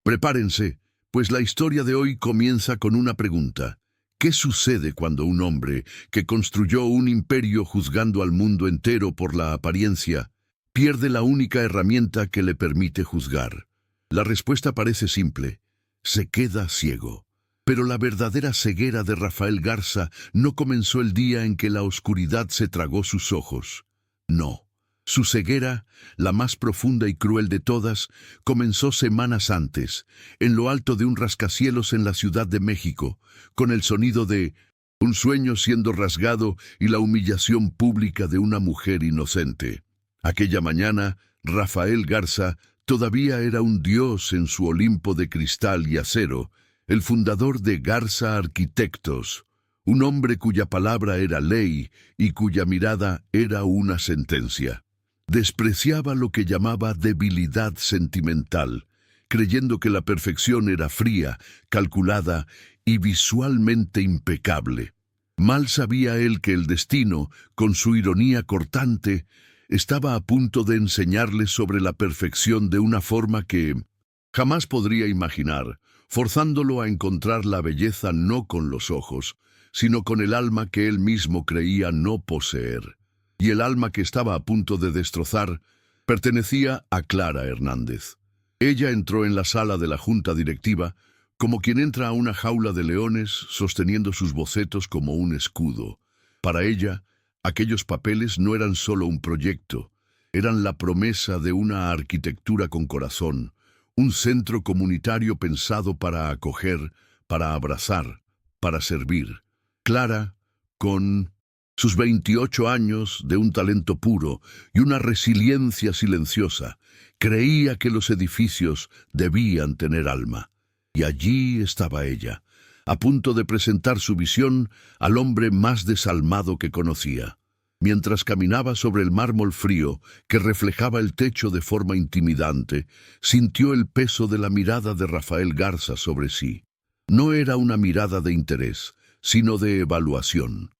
Prepárense, pues la historia de hoy comienza con una pregunta. ¿Qué sucede cuando un hombre, que construyó un imperio juzgando al mundo entero por la apariencia, pierde la única herramienta que le permite juzgar? La respuesta parece simple: se queda ciego. Pero la verdadera ceguera de Rafael Garza no comenzó el día en que la oscuridad se tragó sus ojos. No. Su ceguera, la más profunda y cruel de todas, comenzó semanas antes, en lo alto de un rascacielos en la Ciudad de México, con el sonido de un sueño siendo rasgado y la humillación pública de una mujer inocente. Aquella mañana, Rafael Garza todavía era un dios en su Olimpo de cristal y acero, el fundador de Garza Arquitectos, un hombre cuya palabra era ley y cuya mirada era una sentencia. Despreciaba lo que llamaba debilidad sentimental, creyendo que la perfección era fría, calculada y visualmente impecable. Mal sabía él que el destino, con su ironía cortante, estaba a punto de enseñarle sobre la perfección de una forma que jamás podría imaginar, forzándolo a encontrar la belleza no con los ojos, sino con el alma que él mismo creía no poseer. Y el alma que estaba a punto de destrozar pertenecía a Clara Hernández. Ella entró en la sala de la junta directiva como quien entra a una jaula de leones sosteniendo sus bocetos como un escudo. Para ella, aquellos papeles no eran solo un proyecto, eran la promesa de una arquitectura con corazón, un centro comunitario pensado para acoger, para abrazar, para servir. Clara, con sus 28 años de un talento puro y una resiliencia silenciosa, creía que los edificios debían tener alma. Y allí estaba ella, a punto de presentar su visión al hombre más desalmado que conocía. Mientras caminaba sobre el mármol frío que reflejaba el techo de forma intimidante, sintió el peso de la mirada de Rafael Garza sobre sí. No era una mirada de interés, sino de evaluación.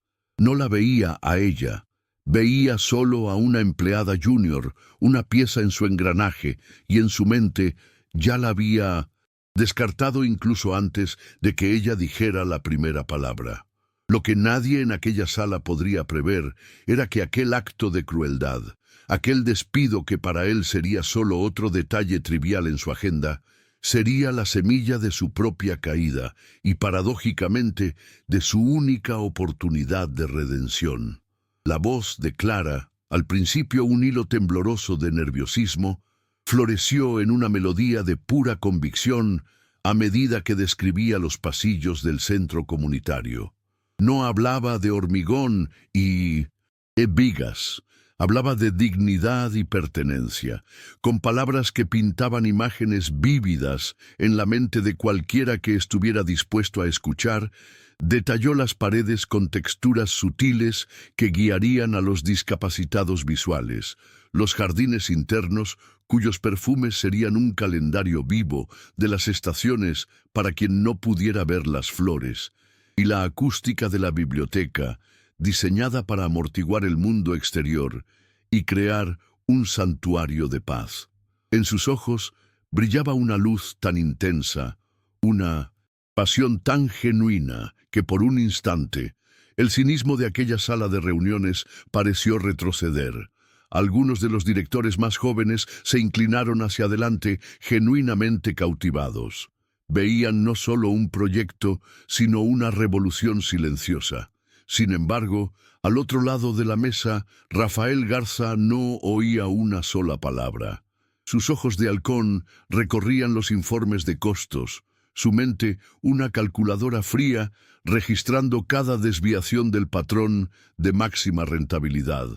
No la veía a ella, veía solo a una empleada junior, una pieza en su engranaje, y en su mente ya la había descartado incluso antes de que ella dijera la primera palabra. Lo que nadie en aquella sala podría prever era que aquel acto de crueldad, aquel despido que para él sería solo otro detalle trivial en su agenda, sería la semilla de su propia caída y, paradójicamente, de su única oportunidad de redención. La voz de Clara, al principio un hilo tembloroso de nerviosismo, floreció en una melodía de pura convicción a medida que describía los pasillos del centro comunitario. No hablaba de hormigón y vigas. Hablaba de dignidad y pertenencia, con palabras que pintaban imágenes vívidas en la mente de cualquiera que estuviera dispuesto a escuchar. Detalló las paredes con texturas sutiles que guiarían a los discapacitados visuales, los jardines internos cuyos perfumes serían un calendario vivo de las estaciones para quien no pudiera ver las flores, y la acústica de la biblioteca, diseñada para amortiguar el mundo exterior y crear un santuario de paz. En sus ojos brillaba una luz tan intensa, una pasión tan genuina, que por un instante el cinismo de aquella sala de reuniones pareció retroceder. Algunos de los directores más jóvenes se inclinaron hacia adelante, genuinamente cautivados. Veían no solo un proyecto, sino una revolución silenciosa. Sin embargo, al otro lado de la mesa, Rafael Garza no oía una sola palabra. Sus ojos de halcón recorrían los informes de costos, su mente una calculadora fría, registrando cada desviación del patrón de máxima rentabilidad.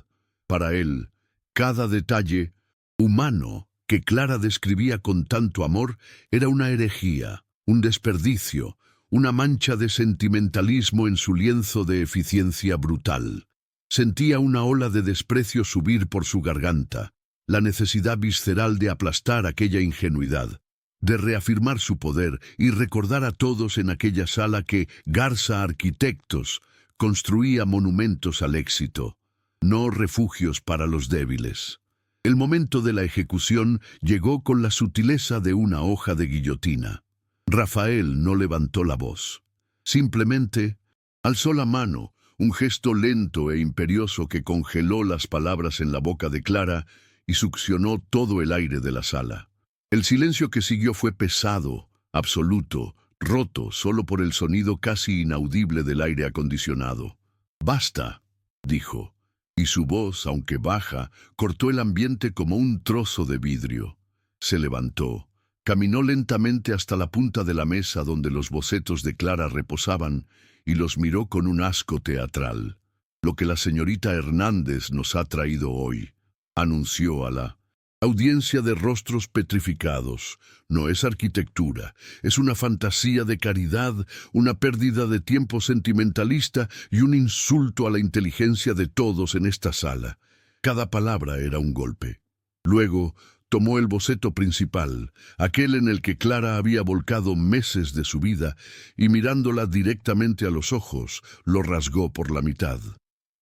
Para él, cada detalle humano que Clara describía con tanto amor era una herejía, un desperdicio, una mancha de sentimentalismo en su lienzo de eficiencia brutal. Sentía una ola de desprecio subir por su garganta, la necesidad visceral de aplastar aquella ingenuidad, de reafirmar su poder y recordar a todos en aquella sala que Garza Arquitectos construía monumentos al éxito, no refugios para los débiles. El momento de la ejecución llegó con la sutileza de una hoja de guillotina. Rafael no levantó la voz. Simplemente alzó la mano, un gesto lento e imperioso que congeló las palabras en la boca de Clara y succionó todo el aire de la sala. El silencio que siguió fue pesado, absoluto, roto solo por el sonido casi inaudible del aire acondicionado. «Basta», dijo, y su voz, aunque baja, cortó el ambiente como un trozo de vidrio. Se levantó, caminó lentamente hasta la punta de la mesa donde los bocetos de Clara reposaban y los miró con un asco teatral. «Lo que la señorita Hernández nos ha traído hoy», anunció a la audiencia de rostros petrificados. «No es arquitectura, es una fantasía de caridad, una pérdida de tiempo sentimentalista y un insulto a la inteligencia de todos en esta sala». Cada palabra era un golpe. Luego tomó el boceto principal, aquel en el que Clara había volcado meses de su vida, y mirándola directamente a los ojos, lo rasgó por la mitad.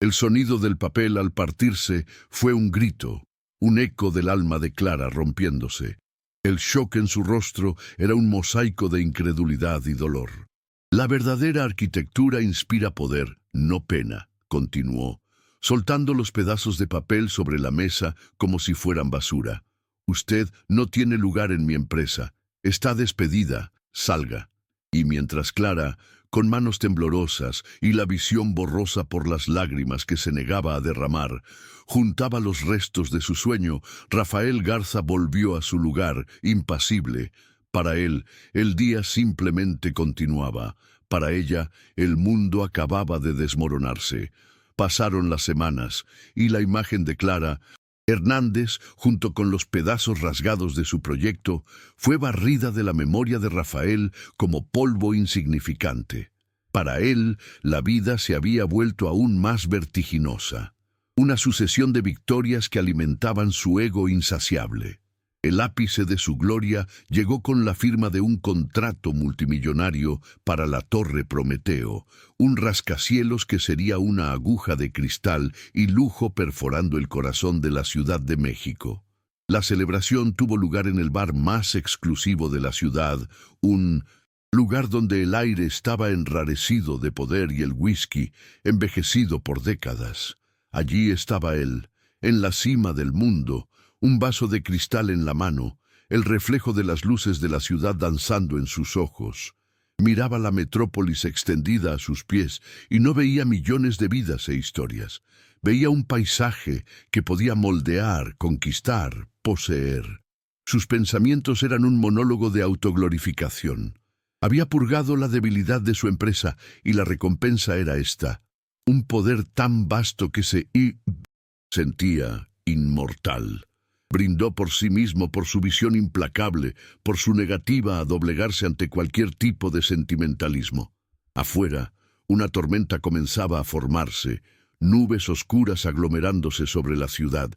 El sonido del papel al partirse fue un grito, un eco del alma de Clara rompiéndose. El shock en su rostro era un mosaico de incredulidad y dolor. «La verdadera arquitectura inspira poder, no pena», continuó, soltando los pedazos de papel sobre la mesa como si fueran basura. «Usted no tiene lugar en mi empresa. Está despedida. Salga». Y mientras Clara, con manos temblorosas y la visión borrosa por las lágrimas que se negaba a derramar, juntaba los restos de su sueño, Rafael Garza volvió a su lugar, impasible. Para él, el día simplemente continuaba. Para ella, el mundo acababa de desmoronarse. Pasaron las semanas, y la imagen de Clara Hernández, junto con los pedazos rasgados de su proyecto, fue barrida de la memoria de Rafael como polvo insignificante. Para él, la vida se había vuelto aún más vertiginosa, una sucesión de victorias que alimentaban su ego insaciable. El ápice de su gloria llegó con la firma de un contrato multimillonario para la Torre Prometeo, un rascacielos que sería una aguja de cristal y lujo perforando el corazón de la Ciudad de México. La celebración tuvo lugar en el bar más exclusivo de la ciudad, un lugar donde el aire estaba enrarecido de poder y el whisky, envejecido por décadas. Allí estaba él, en la cima del mundo, un vaso de cristal en la mano, el reflejo de las luces de la ciudad danzando en sus ojos. Miraba la metrópolis extendida a sus pies y no veía millones de vidas e historias. Veía un paisaje que podía moldear, conquistar, poseer. Sus pensamientos eran un monólogo de autoglorificación. Había purgado la debilidad de su empresa y la recompensa era esta: un poder tan vasto que se sentía inmortal. Brindó por sí mismo, por su visión implacable, por su negativa a doblegarse ante cualquier tipo de sentimentalismo. Afuera, una tormenta comenzaba a formarse, nubes oscuras aglomerándose sobre la ciudad,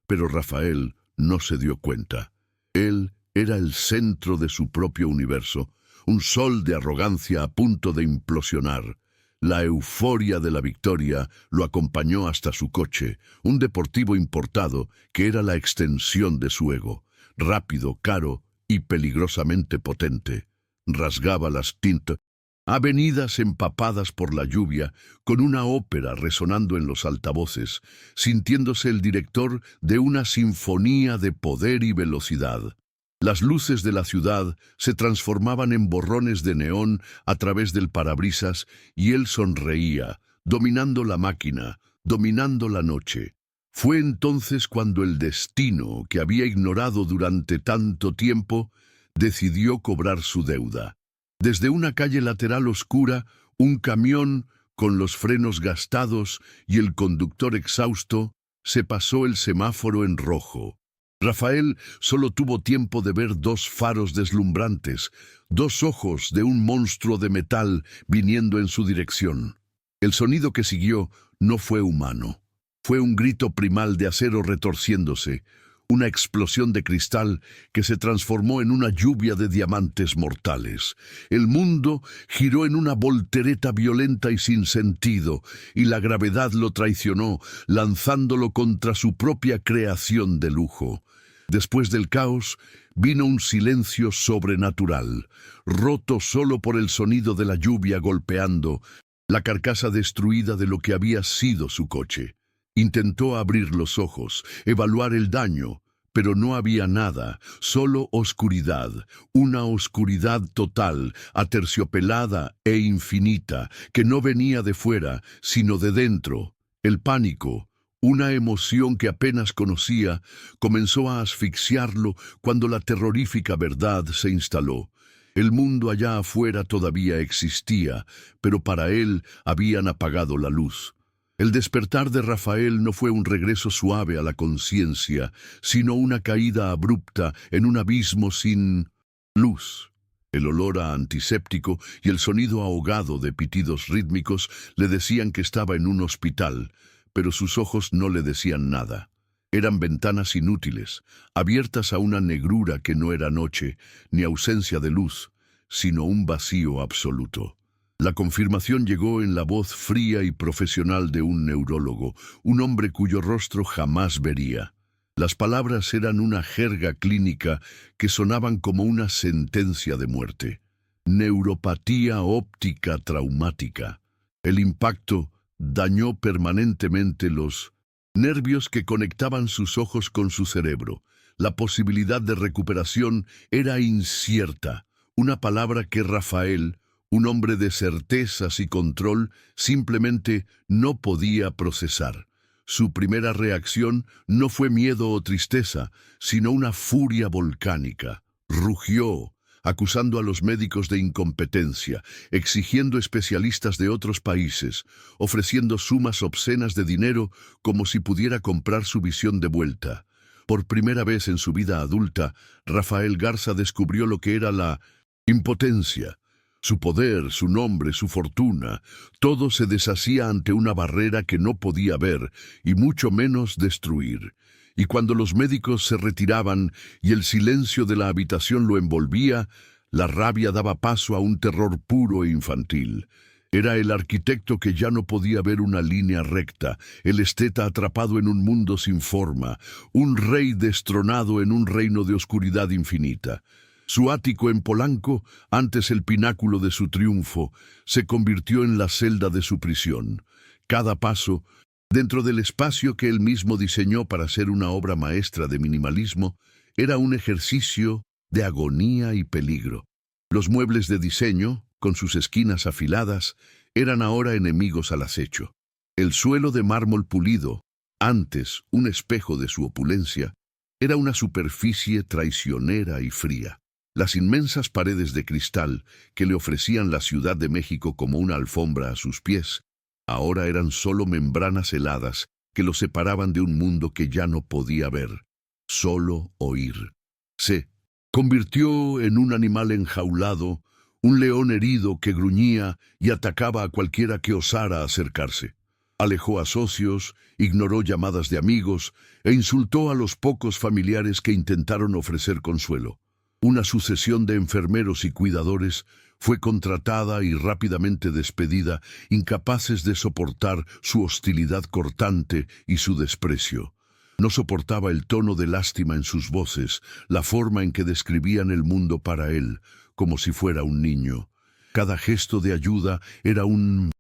pero Rafael no se dio cuenta. Él era el centro de su propio universo, un sol de arrogancia a punto de implosionar. La euforia de la victoria lo acompañó hasta su coche, un deportivo importado que era la extensión de su ego, rápido, caro y peligrosamente potente. Rasgaba las tintas, avenidas empapadas por la lluvia, con una ópera resonando en los altavoces, sintiéndose el director de una sinfonía de poder y velocidad. Las luces de la ciudad se transformaban en borrones de neón a través del parabrisas y él sonreía, dominando la máquina, dominando la noche. Fue entonces cuando el destino, que había ignorado durante tanto tiempo, decidió cobrar su deuda. Desde una calle lateral oscura, un camión, con los frenos gastados y el conductor exhausto, se pasó el semáforo en rojo. Rafael solo tuvo tiempo de ver dos faros deslumbrantes, dos ojos de un monstruo de metal viniendo en su dirección. El sonido que siguió no fue humano. Fue un grito primal de acero retorciéndose, una explosión de cristal que se transformó en una lluvia de diamantes mortales. El mundo giró en una voltereta violenta y sin sentido, y la gravedad lo traicionó, lanzándolo contra su propia creación de lujo. Después del caos, vino un silencio sobrenatural, roto solo por el sonido de la lluvia golpeando la carcasa destruida de lo que había sido su coche. Intentó abrir los ojos, evaluar el daño, pero no había nada, solo oscuridad, una oscuridad total, aterciopelada e infinita, que no venía de fuera, sino de dentro. El pánico, una emoción que apenas conocía, comenzó a asfixiarlo cuando la terrorífica verdad se instaló. El mundo allá afuera todavía existía, pero para él habían apagado la luz. El despertar de Rafael no fue un regreso suave a la conciencia, sino una caída abrupta en un abismo sin luz. El olor a antiséptico y el sonido ahogado de pitidos rítmicos le decían que estaba en un hospital, pero sus ojos no le decían nada. Eran ventanas inútiles, abiertas a una negrura que no era noche, ni ausencia de luz, sino un vacío absoluto. La confirmación llegó en la voz fría y profesional de un neurólogo, un hombre cuyo rostro jamás vería. Las palabras eran una jerga clínica que sonaban como una sentencia de muerte. Neuropatía óptica traumática. El impacto dañó permanentemente los nervios que conectaban sus ojos con su cerebro. La posibilidad de recuperación era incierta, una palabra que Rafael, un hombre de certezas y control, simplemente no podía procesar. Su primera reacción no fue miedo o tristeza, sino una furia volcánica. Rugió, acusando a los médicos de incompetencia, exigiendo especialistas de otros países, ofreciendo sumas obscenas de dinero como si pudiera comprar su visión de vuelta. Por primera vez en su vida adulta, Rafael Garza descubrió lo que era la impotencia. Su poder, su nombre, su fortuna, todo se deshacía ante una barrera que no podía ver y mucho menos destruir. Y cuando los médicos se retiraban y el silencio de la habitación lo envolvía, la rabia daba paso a un terror puro e infantil. Era el arquitecto que ya no podía ver una línea recta, el esteta atrapado en un mundo sin forma, un rey destronado en un reino de oscuridad infinita. Su ático en Polanco, antes el pináculo de su triunfo, se convirtió en la celda de su prisión. Cada paso, dentro del espacio que él mismo diseñó para ser una obra maestra de minimalismo, era un ejercicio de agonía y peligro. Los muebles de diseño, con sus esquinas afiladas, eran ahora enemigos al acecho. El suelo de mármol pulido, antes un espejo de su opulencia, era una superficie traicionera y fría. Las inmensas paredes de cristal que le ofrecían la Ciudad de México como una alfombra a sus pies, ahora eran solo membranas heladas que lo separaban de un mundo que ya no podía ver, solo oír. Se convirtió en un animal enjaulado, un león herido que gruñía y atacaba a cualquiera que osara acercarse. Alejó a socios, ignoró llamadas de amigos e insultó a los pocos familiares que intentaron ofrecer consuelo. Una sucesión de enfermeros y cuidadores fue contratada y rápidamente despedida, incapaces de soportar su hostilidad cortante y su desprecio. No soportaba el tono de lástima en sus voces, la forma en que describían el mundo para él, como si fuera un niño. Cada gesto de ayuda era un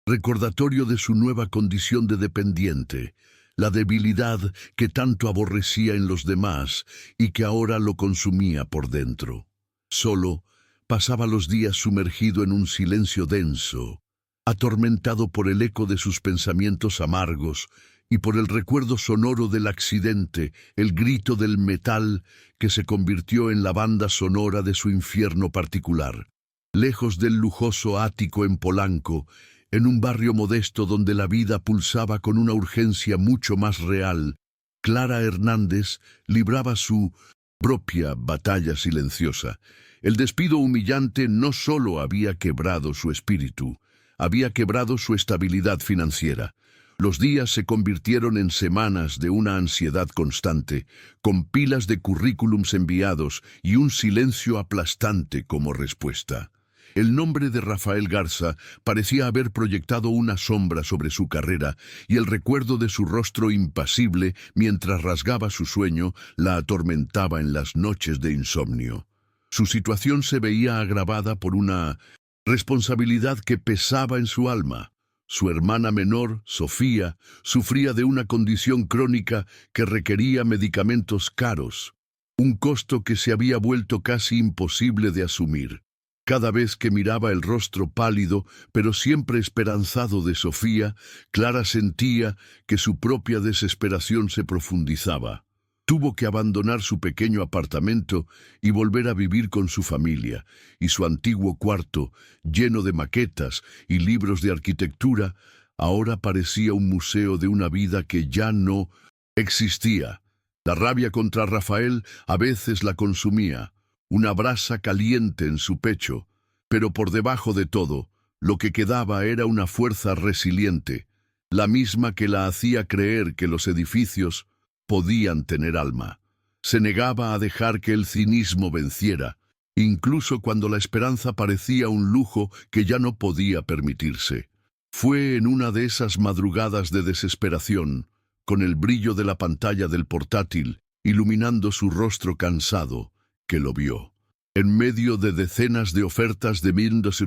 recordatorio de su nueva condición de dependiente, la debilidad que tanto aborrecía en los demás y que ahora lo consumía por dentro. Solo pasaba los días sumergido en un silencio denso, atormentado por el eco de sus pensamientos amargos y por el recuerdo sonoro del accidente, el grito del metal que se convirtió en la banda sonora de su infierno particular. Lejos del lujoso ático en Polanco, en un barrio modesto donde la vida pulsaba con una urgencia mucho más real, Clara Hernández libraba su propia batalla silenciosa. El despido humillante no solo había quebrado su espíritu, había quebrado su estabilidad financiera. Los días se convirtieron en semanas de una ansiedad constante, con pilas de currículums enviados y un silencio aplastante como respuesta. El nombre de Rafael Garza parecía haber proyectado una sombra sobre su carrera y el recuerdo de su rostro impasible mientras rasgaba su sueño la atormentaba en las noches de insomnio. Su situación se veía agravada por una responsabilidad que pesaba en su alma. Su hermana menor, Sofía, sufría de una condición crónica que requería medicamentos caros, un costo que se había vuelto casi imposible de asumir. Cada vez que miraba el rostro pálido, pero siempre esperanzado de Sofía, Clara sentía que su propia desesperación se profundizaba. Tuvo que abandonar su pequeño apartamento y volver a vivir con su familia, y su antiguo cuarto, lleno de maquetas y libros de arquitectura, ahora parecía un museo de una vida que ya no existía. La rabia contra Rafael a veces la consumía, una brasa caliente en su pecho, pero por debajo de todo, lo que quedaba era una fuerza resiliente, la misma que la hacía creer que los edificios podían tener alma. Se negaba a dejar que el cinismo venciera, incluso cuando la esperanza parecía un lujo que ya no podía permitirse. Fue en una de esas madrugadas de desesperación, con el brillo de la pantalla del portátil iluminando su rostro cansado, que lo vio. En medio de decenas de ofertas de Mines,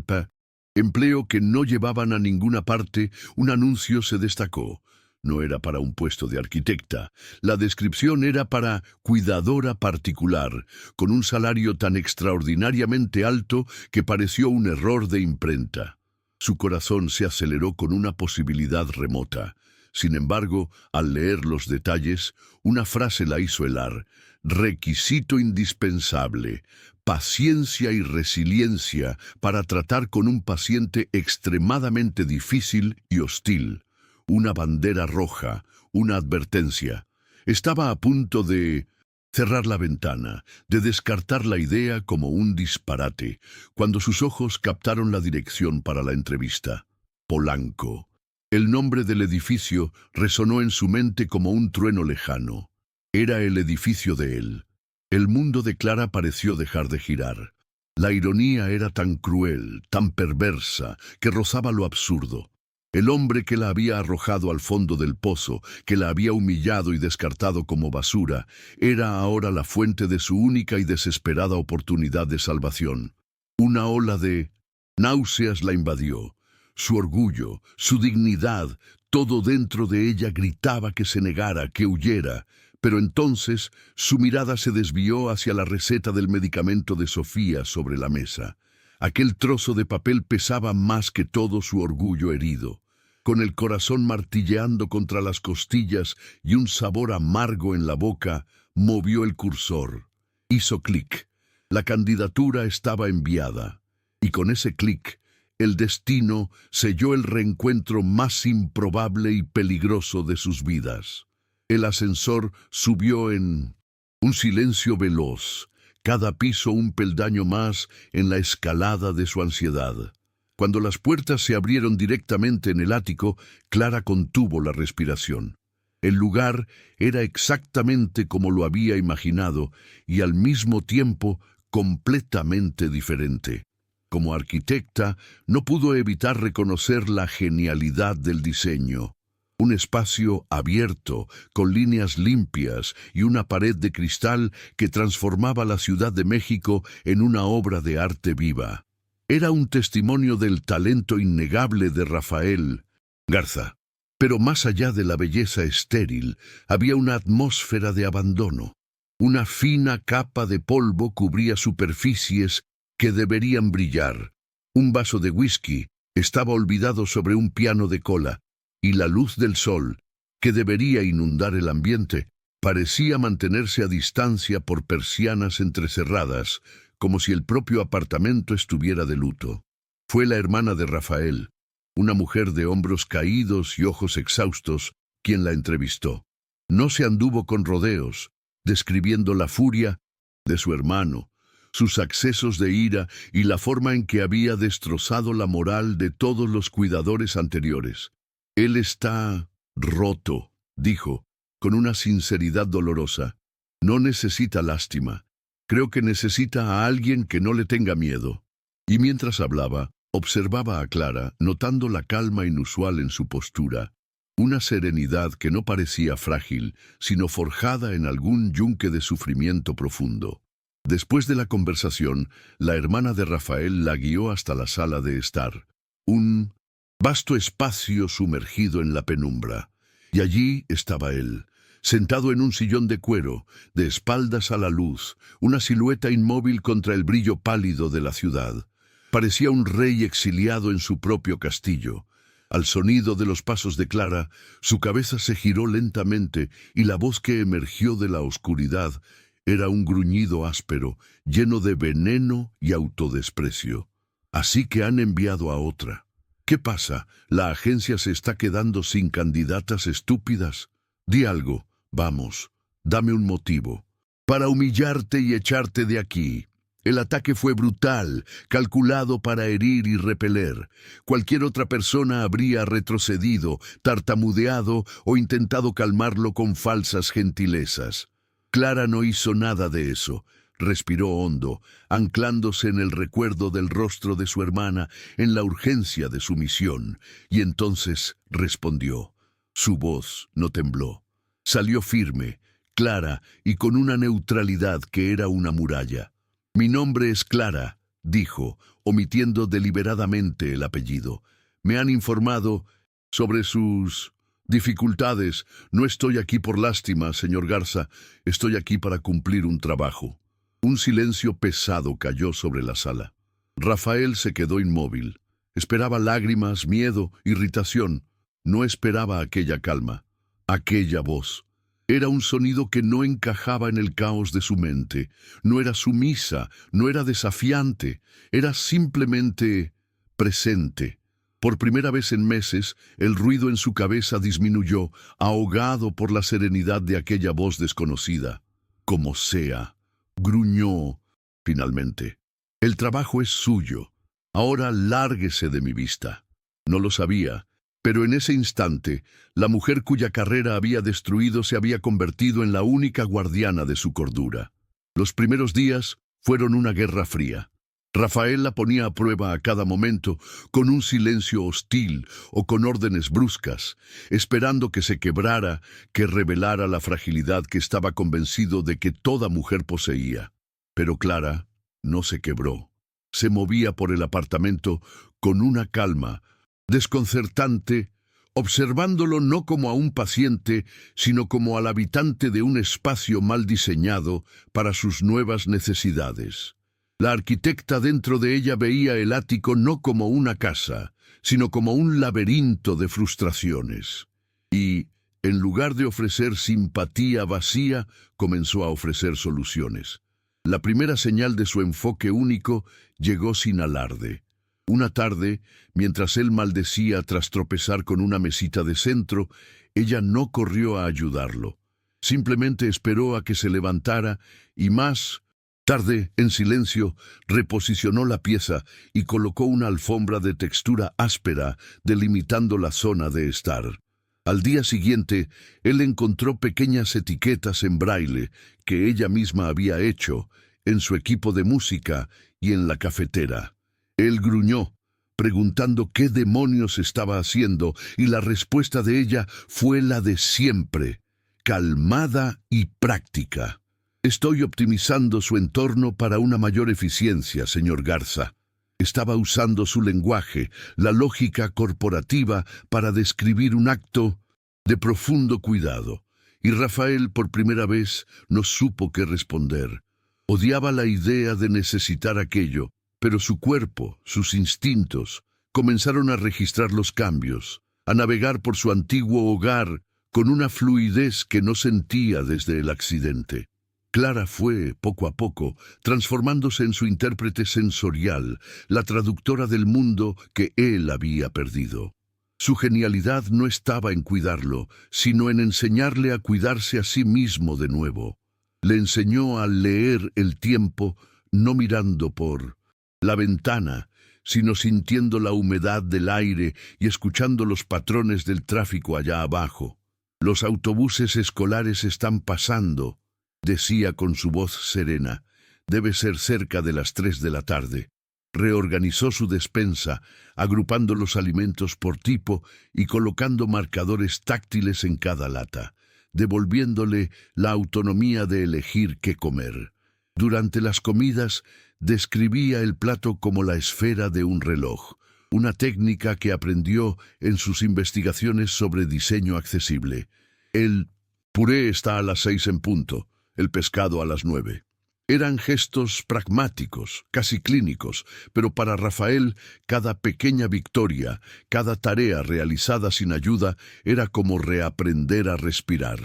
empleo que no llevaban a ninguna parte, un anuncio se destacó. No era para un puesto de arquitecta. La descripción era para cuidadora particular, con un salario tan extraordinariamente alto que pareció un error de imprenta. Su corazón se aceleró con una posibilidad remota. Sin embargo, al leer los detalles, una frase la hizo helar. Requisito indispensable: paciencia y resiliencia para tratar con un paciente extremadamente difícil y hostil. Una bandera roja, una advertencia. Estaba a punto de cerrar la ventana, de descartar la idea como un disparate, cuando sus ojos captaron la dirección para la entrevista. Polanco. El nombre del edificio resonó en su mente como un trueno lejano. Era el edificio de él. El mundo de Clara pareció dejar de girar. La ironía era tan cruel, tan perversa, que rozaba lo absurdo. El hombre que la había arrojado al fondo del pozo, que la había humillado y descartado como basura, era ahora la fuente de su única y desesperada oportunidad de salvación. Una ola de náuseas la invadió. Su orgullo, su dignidad, todo dentro de ella gritaba que se negara, que huyera. Pero entonces su mirada se desvió hacia la receta del medicamento de Sofía sobre la mesa. Aquel trozo de papel pesaba más que todo su orgullo herido. Con el corazón martilleando contra las costillas y un sabor amargo en la boca, movió el cursor. Hizo clic. La candidatura estaba enviada. Y con ese clic, el destino selló el reencuentro más improbable y peligroso de sus vidas. El ascensor subió en un silencio veloz, cada piso un peldaño más en la escalada de su ansiedad. Cuando las puertas se abrieron directamente en el ático, Clara contuvo la respiración. El lugar era exactamente como lo había imaginado y al mismo tiempo completamente diferente. Como arquitecta, no pudo evitar reconocer la genialidad del diseño. Un espacio abierto, con líneas limpias y una pared de cristal que transformaba la Ciudad de México en una obra de arte viva. Era un testimonio del talento innegable de Rafael Garza. Pero más allá de la belleza estéril, había una atmósfera de abandono. Una fina capa de polvo cubría superficies que deberían brillar. Un vaso de whisky estaba olvidado sobre un piano de cola, y la luz del sol, que debería inundar el ambiente, parecía mantenerse a distancia por persianas entrecerradas, como si el propio apartamento estuviera de luto. Fue la hermana de Rafael, una mujer de hombros caídos y ojos exhaustos, quien la entrevistó. No se anduvo con rodeos, describiendo la furia de su hermano, sus accesos de ira y la forma en que había destrozado la moral de todos los cuidadores anteriores. Él está Roto, dijo, con una sinceridad dolorosa. No necesita lástima. Creo que necesita a alguien que no le tenga miedo. Y mientras hablaba, observaba a Clara, notando la calma inusual en su postura, una serenidad que no parecía frágil, sino forjada en algún yunque de sufrimiento profundo. Después de la conversación, la hermana de Rafael la guió hasta la sala de estar, un vasto espacio sumergido en la penumbra. Y allí estaba él, sentado en un sillón de cuero, de espaldas a la luz, una silueta inmóvil contra el brillo pálido de la ciudad. Parecía un rey exiliado en su propio castillo. Al sonido de los pasos de Clara, su cabeza se giró lentamente y la voz que emergió de la oscuridad era un gruñido áspero, lleno de veneno y autodesprecio. Así que han enviado a otra. ¿Qué pasa? ¿La agencia se está quedando sin candidatas estúpidas? Di algo, vamos, dame un motivo. Para humillarte y echarte de aquí. El ataque fue brutal, calculado para herir y repeler. Cualquier otra persona habría retrocedido, tartamudeado o intentado calmarlo con falsas gentilezas. Clara no hizo nada de eso. Respiró hondo, anclándose en el recuerdo del rostro de su hermana, en la urgencia de su misión, y entonces respondió. Su voz no tembló. Salió firme, clara y con una neutralidad que era una muralla. «Mi nombre es Clara», dijo, omitiendo deliberadamente el apellido. «Me han informado sobre sus dificultades. No estoy aquí por lástima, señor Garza. Estoy aquí para cumplir un trabajo». Un silencio pesado cayó sobre la sala. Rafael se quedó inmóvil. Esperaba lágrimas, miedo, irritación. No esperaba aquella calma, aquella voz. Era un sonido que no encajaba en el caos de su mente. No era sumisa, no era desafiante, era simplemente presente. Por primera vez en meses, el ruido en su cabeza disminuyó, ahogado por la serenidad de aquella voz desconocida. «Como sea», gruñó finalmente. «El trabajo es suyo. Ahora lárguese de mi vista». No lo sabía. Pero en ese instante, la mujer cuya carrera había destruido se había convertido en la única guardiana de su cordura. Los primeros días fueron una guerra fría. Rafael la ponía a prueba a cada momento, con un silencio hostil o con órdenes bruscas, esperando que se quebrara, que revelara la fragilidad que estaba convencido de que toda mujer poseía. Pero Clara no se quebró. Se movía por el apartamento con una calma desconcertante, observándolo no como a un paciente, sino como al habitante de un espacio mal diseñado para sus nuevas necesidades. La arquitecta dentro de ella veía el ático no como una casa, sino como un laberinto de frustraciones. Y, en lugar de ofrecer simpatía vacía, comenzó a ofrecer soluciones. La primera señal de su enfoque único llegó sin alarde. Una tarde, mientras él maldecía tras tropezar con una mesita de centro, ella no corrió a ayudarlo. Simplemente esperó a que se levantara y más tarde, en silencio, reposicionó la pieza y colocó una alfombra de textura áspera, delimitando la zona de estar. Al día siguiente, él encontró pequeñas etiquetas en braille que ella misma había hecho en su equipo de música y en la cafetera. Él gruñó, preguntando qué demonios estaba haciendo, y la respuesta de ella fue la de siempre, calmada y práctica. «Estoy optimizando su entorno para una mayor eficiencia, señor Garza». Estaba usando su lenguaje, la lógica corporativa, para describir un acto de profundo cuidado. Y Rafael, por primera vez, no supo qué responder. Odiaba la idea de necesitar aquello, pero su cuerpo, sus instintos, comenzaron a registrar los cambios, a navegar por su antiguo hogar con una fluidez que no sentía desde el accidente. Clara fue, poco a poco, transformándose en su intérprete sensorial, la traductora del mundo que él había perdido. Su genialidad no estaba en cuidarlo, sino en enseñarle a cuidarse a sí mismo de nuevo. Le enseñó a leer el tiempo, no mirando por la ventana, sino sintiendo la humedad del aire y escuchando los patrones del tráfico allá abajo. «Los autobuses escolares están pasando», decía con su voz serena. «Debe ser cerca de las 3 de la tarde». Reorganizó su despensa, agrupando los alimentos por tipo y colocando marcadores táctiles en cada lata, devolviéndole la autonomía de elegir qué comer. Durante las comidas, describía el plato como la esfera de un reloj, una técnica que aprendió en sus investigaciones sobre diseño accesible. El puré está a las 6 en punto, el pescado a las 9. Eran gestos pragmáticos, casi clínicos, pero para Rafael cada pequeña victoria, cada tarea realizada sin ayuda, era como reaprender a respirar.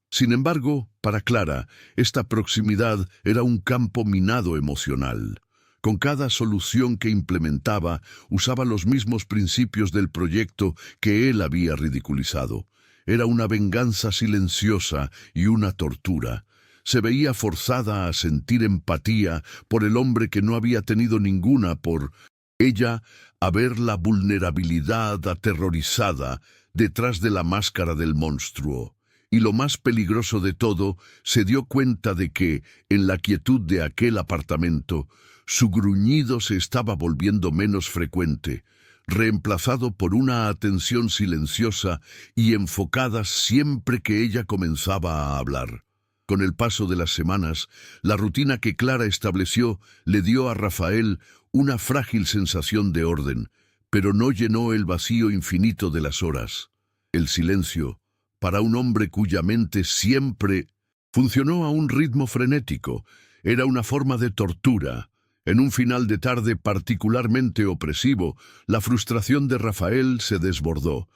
Sin embargo, para Clara, esta proximidad era un campo minado emocional. Con cada solución que implementaba, usaba los mismos principios del proyecto que él había ridiculizado. Era una venganza silenciosa y una tortura. Se veía forzada a sentir empatía por el hombre que no había tenido ninguna, por ella a ver la vulnerabilidad aterrorizada detrás de la máscara del monstruo. Y lo más peligroso de todo, se dio cuenta de que, en la quietud de aquel apartamento, su gruñido se estaba volviendo menos frecuente, reemplazado por una atención silenciosa y enfocada siempre que ella comenzaba a hablar. Con el paso de las semanas, la rutina que Clara estableció le dio a Rafael una frágil sensación de orden, pero no llenó el vacío infinito de las horas. El silencio, para un hombre cuya mente siempre funcionó a un ritmo frenético, era una forma de tortura. En un final de tarde particularmente opresivo, la frustración de Rafael se desbordó.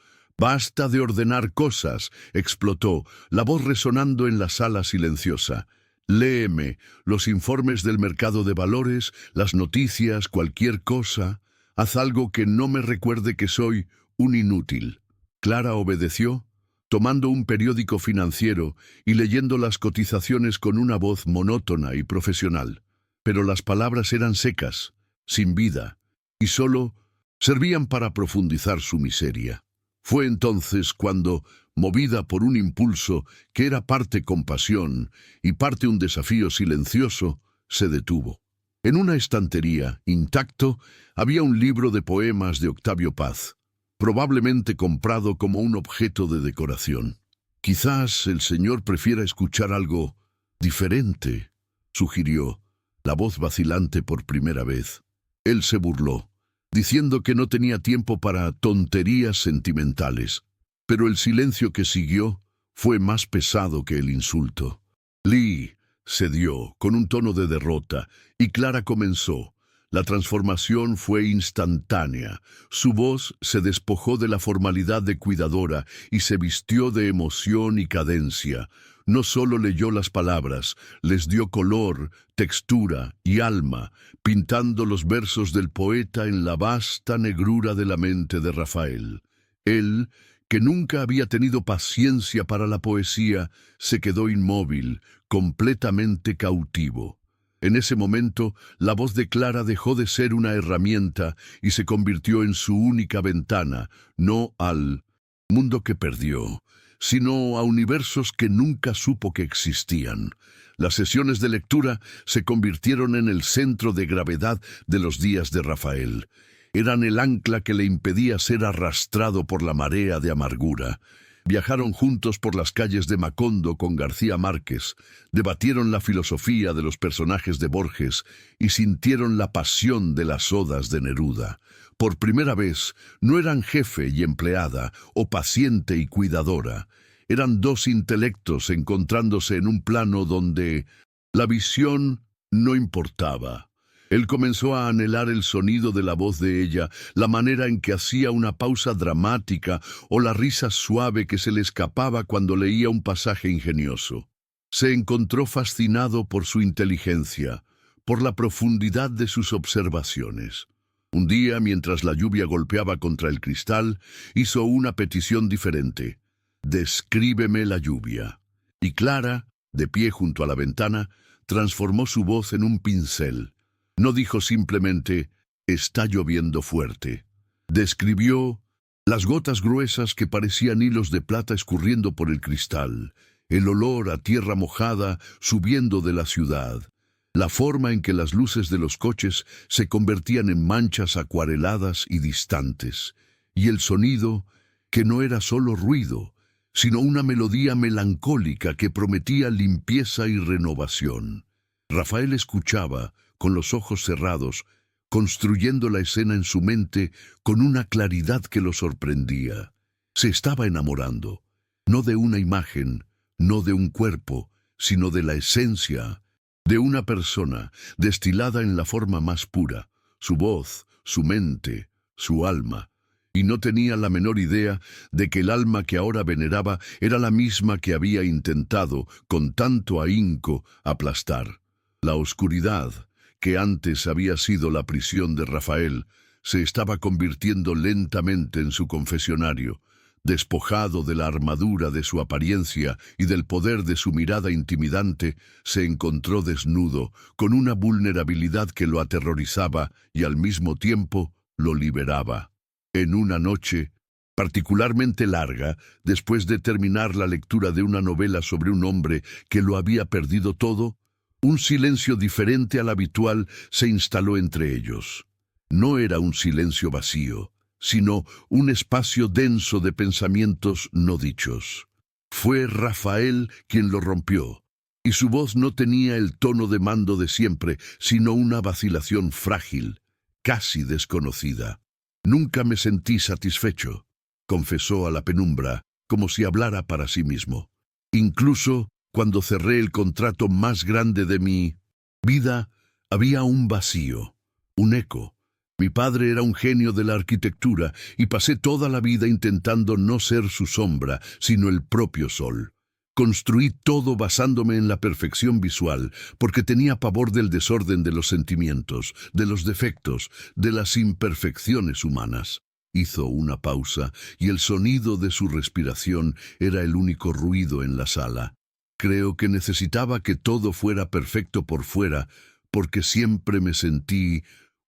«Basta de ordenar cosas», explotó, la voz resonando en la sala silenciosa. «Léeme los informes del mercado de valores, las noticias, cualquier cosa. Haz algo que no me recuerde que soy un inútil». Clara obedeció, tomando un periódico financiero y leyendo las cotizaciones con una voz monótona y profesional. Pero las palabras eran secas, sin vida, y solo servían para profundizar su miseria. Fue entonces cuando, movida por un impulso que era parte compasión y parte un desafío silencioso, se detuvo. En una estantería, intacto, había un libro de poemas de Octavio Paz, probablemente comprado como un objeto de decoración. «Quizás el señor prefiera escuchar algo diferente», sugirió, la voz vacilante por primera vez. Él se burló, diciendo que no tenía tiempo para tonterías sentimentales. Pero el silencio que siguió fue más pesado que el insulto. Lee cedió con un tono de derrota y Clara comenzó. La transformación fue instantánea. Su voz se despojó de la formalidad de cuidadora y se vistió de emoción y cadencia. No solo leyó las palabras, les dio color, textura y alma, pintando los versos del poeta en la vasta negrura de la mente de Rafael. Él, que nunca había tenido paciencia para la poesía, se quedó inmóvil, completamente cautivo. En ese momento, la voz de Clara dejó de ser una herramienta y se convirtió en su única ventana, no al mundo que perdió, sino a universos que nunca supo que existían. Las sesiones de lectura se convirtieron en el centro de gravedad de los días de Rafael. Eran el ancla que le impedía ser arrastrado por la marea de amargura. Viajaron juntos por las calles de Macondo con García Márquez, debatieron la filosofía de los personajes de Borges y sintieron la pasión de las odas de Neruda. Por primera vez, no eran jefe y empleada, o paciente y cuidadora. Eran dos intelectos encontrándose en un plano donde la visión no importaba. Él comenzó a anhelar el sonido de la voz de ella, la manera en que hacía una pausa dramática o la risa suave que se le escapaba cuando leía un pasaje ingenioso. Se encontró fascinado por su inteligencia, por la profundidad de sus observaciones. Un día, mientras la lluvia golpeaba contra el cristal, hizo una petición diferente. «Descríbeme la lluvia». Y Clara, de pie junto a la ventana, transformó su voz en un pincel. No dijo simplemente, Está lloviendo fuerte. Describió las gotas gruesas que parecían hilos de plata escurriendo por el cristal, el olor a tierra mojada subiendo de la ciudad, la forma en que las luces de los coches se convertían en manchas acuareladas y distantes, y el sonido que no era solo ruido, sino una melodía melancólica que prometía limpieza y renovación. Rafael escuchaba, con los ojos cerrados, construyendo la escena en su mente con una claridad que lo sorprendía. Se estaba enamorando, no de una imagen, no de un cuerpo, sino de la esencia, de una persona destilada en la forma más pura, su voz, su mente, su alma. Y no tenía la menor idea de que el alma que ahora veneraba era la misma que había intentado, con tanto ahínco, aplastar. La oscuridad, que antes había sido la prisión de Rafael, se estaba convirtiendo lentamente en su confesionario. Despojado de la armadura de su apariencia y del poder de su mirada intimidante, se encontró desnudo, con una vulnerabilidad que lo aterrorizaba y al mismo tiempo lo liberaba. En una noche particularmente larga, después de terminar la lectura de una novela sobre un hombre que lo había perdido todo, un silencio diferente al habitual se instaló entre ellos. No era un silencio vacío, sino un espacio denso de pensamientos no dichos. Fue Rafael quien lo rompió, y su voz no tenía el tono de mando de siempre, sino una vacilación frágil, casi desconocida. «Nunca me sentí satisfecho», confesó a la penumbra, como si hablara para sí mismo. «Incluso cuando cerré el contrato más grande de mi vida, había un vacío, un eco. Mi padre era un genio de la arquitectura y pasé toda la vida intentando no ser su sombra, sino el propio sol. Construí todo basándome en la perfección visual, porque tenía pavor del desorden de los sentimientos, de los defectos, de las imperfecciones humanas». Hizo una pausa y el sonido de su respiración era el único ruido en la sala. «Creo que necesitaba que todo fuera perfecto por fuera, porque siempre me sentí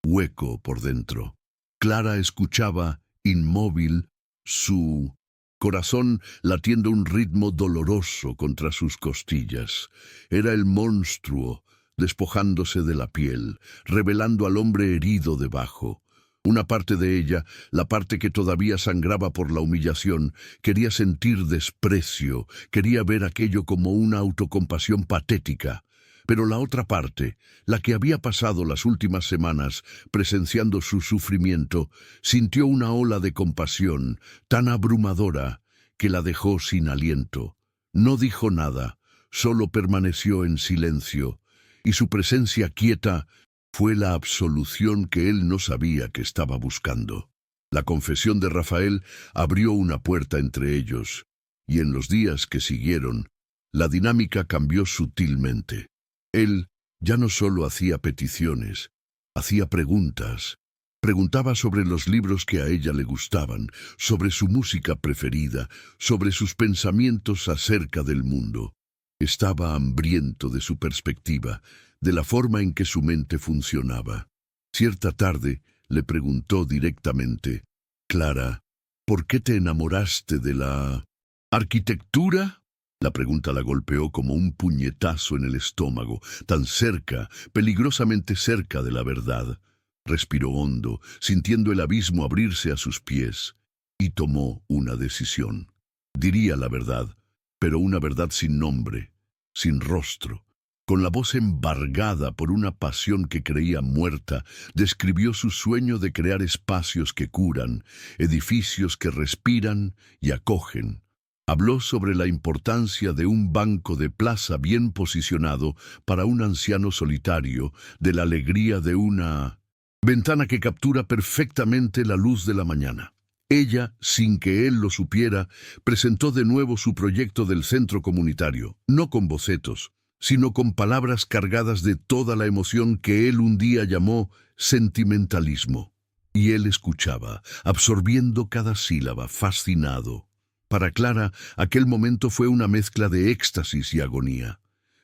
hueco por dentro». Clara escuchaba, inmóvil, su corazón latiendo un ritmo doloroso contra sus costillas. Era el monstruo despojándose de la piel, revelando al hombre herido debajo. Una parte de ella, la parte que todavía sangraba por la humillación, quería sentir desprecio, quería ver aquello como una autocompasión patética. Pero la otra parte, la que había pasado las últimas semanas presenciando su sufrimiento, sintió una ola de compasión tan abrumadora que la dejó sin aliento. No dijo nada, solo permaneció en silencio, y su presencia quieta fue la absolución que él no sabía que estaba buscando. La confesión de Rafael abrió una puerta entre ellos, y en los días que siguieron, la dinámica cambió sutilmente. Él ya no solo hacía peticiones, hacía preguntas. Preguntaba sobre los libros que a ella le gustaban, sobre su música preferida, sobre sus pensamientos acerca del mundo. Estaba hambriento de su perspectiva, de la forma en que su mente funcionaba. Cierta tarde le preguntó directamente: «Clara, ¿por qué te enamoraste de la arquitectura?» La pregunta la golpeó como un puñetazo en el estómago, tan cerca, peligrosamente cerca de la verdad. Respiró hondo, sintiendo el abismo abrirse a sus pies, y tomó una decisión. Diría la verdad, pero una verdad sin nombre, sin rostro. Con la voz embargada por una pasión que creía muerta, describió su sueño de crear espacios que curan, edificios que respiran y acogen. Habló sobre la importancia de un banco de plaza bien posicionado para un anciano solitario, de la alegría de una ventana que captura perfectamente la luz de la mañana. Ella, sin que él lo supiera, presentó de nuevo su proyecto del centro comunitario, no con bocetos, sino con palabras cargadas de toda la emoción que él un día llamó sentimentalismo. Y él escuchaba, absorbiendo cada sílaba, fascinado. Para Clara, aquel momento fue una mezcla de éxtasis y agonía.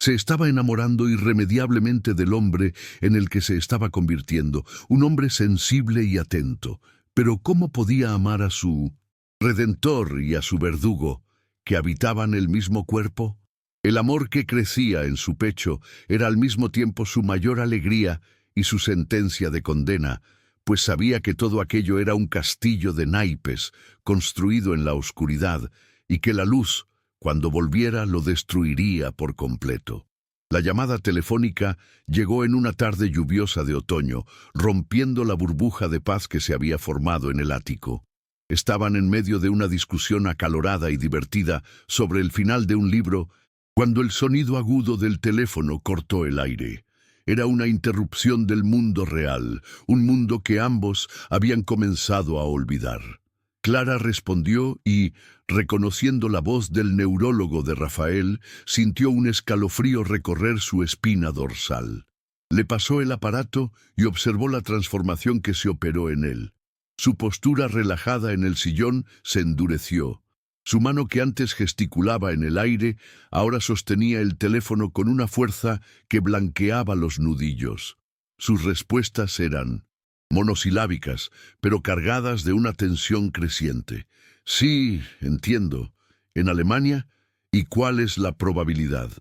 Se estaba enamorando irremediablemente del hombre en el que se estaba convirtiendo, un hombre sensible y atento. Pero ¿cómo podía amar a su redentor y a su verdugo, que habitaban el mismo cuerpo? El amor que crecía en su pecho era al mismo tiempo su mayor alegría y su sentencia de condena, pues sabía que todo aquello era un castillo de naipes construido en la oscuridad y que la luz, cuando volviera, lo destruiría por completo. La llamada telefónica llegó en una tarde lluviosa de otoño, rompiendo la burbuja de paz que se había formado en el ático. Estaban en medio de una discusión acalorada y divertida sobre el final de un libro, cuando el sonido agudo del teléfono cortó el aire. Era una interrupción del mundo real, un mundo que ambos habían comenzado a olvidar. Clara respondió y, reconociendo la voz del neurólogo de Rafael, sintió un escalofrío recorrer su espina dorsal. Le pasó el aparato y observó la transformación que se operó en él. Su postura relajada en el sillón se endureció. Su mano, que antes gesticulaba en el aire, ahora sostenía el teléfono con una fuerza que blanqueaba los nudillos. Sus respuestas eran monosilábicas, pero cargadas de una tensión creciente. Sí, entiendo. ¿En Alemania? ¿Y cuál es la probabilidad?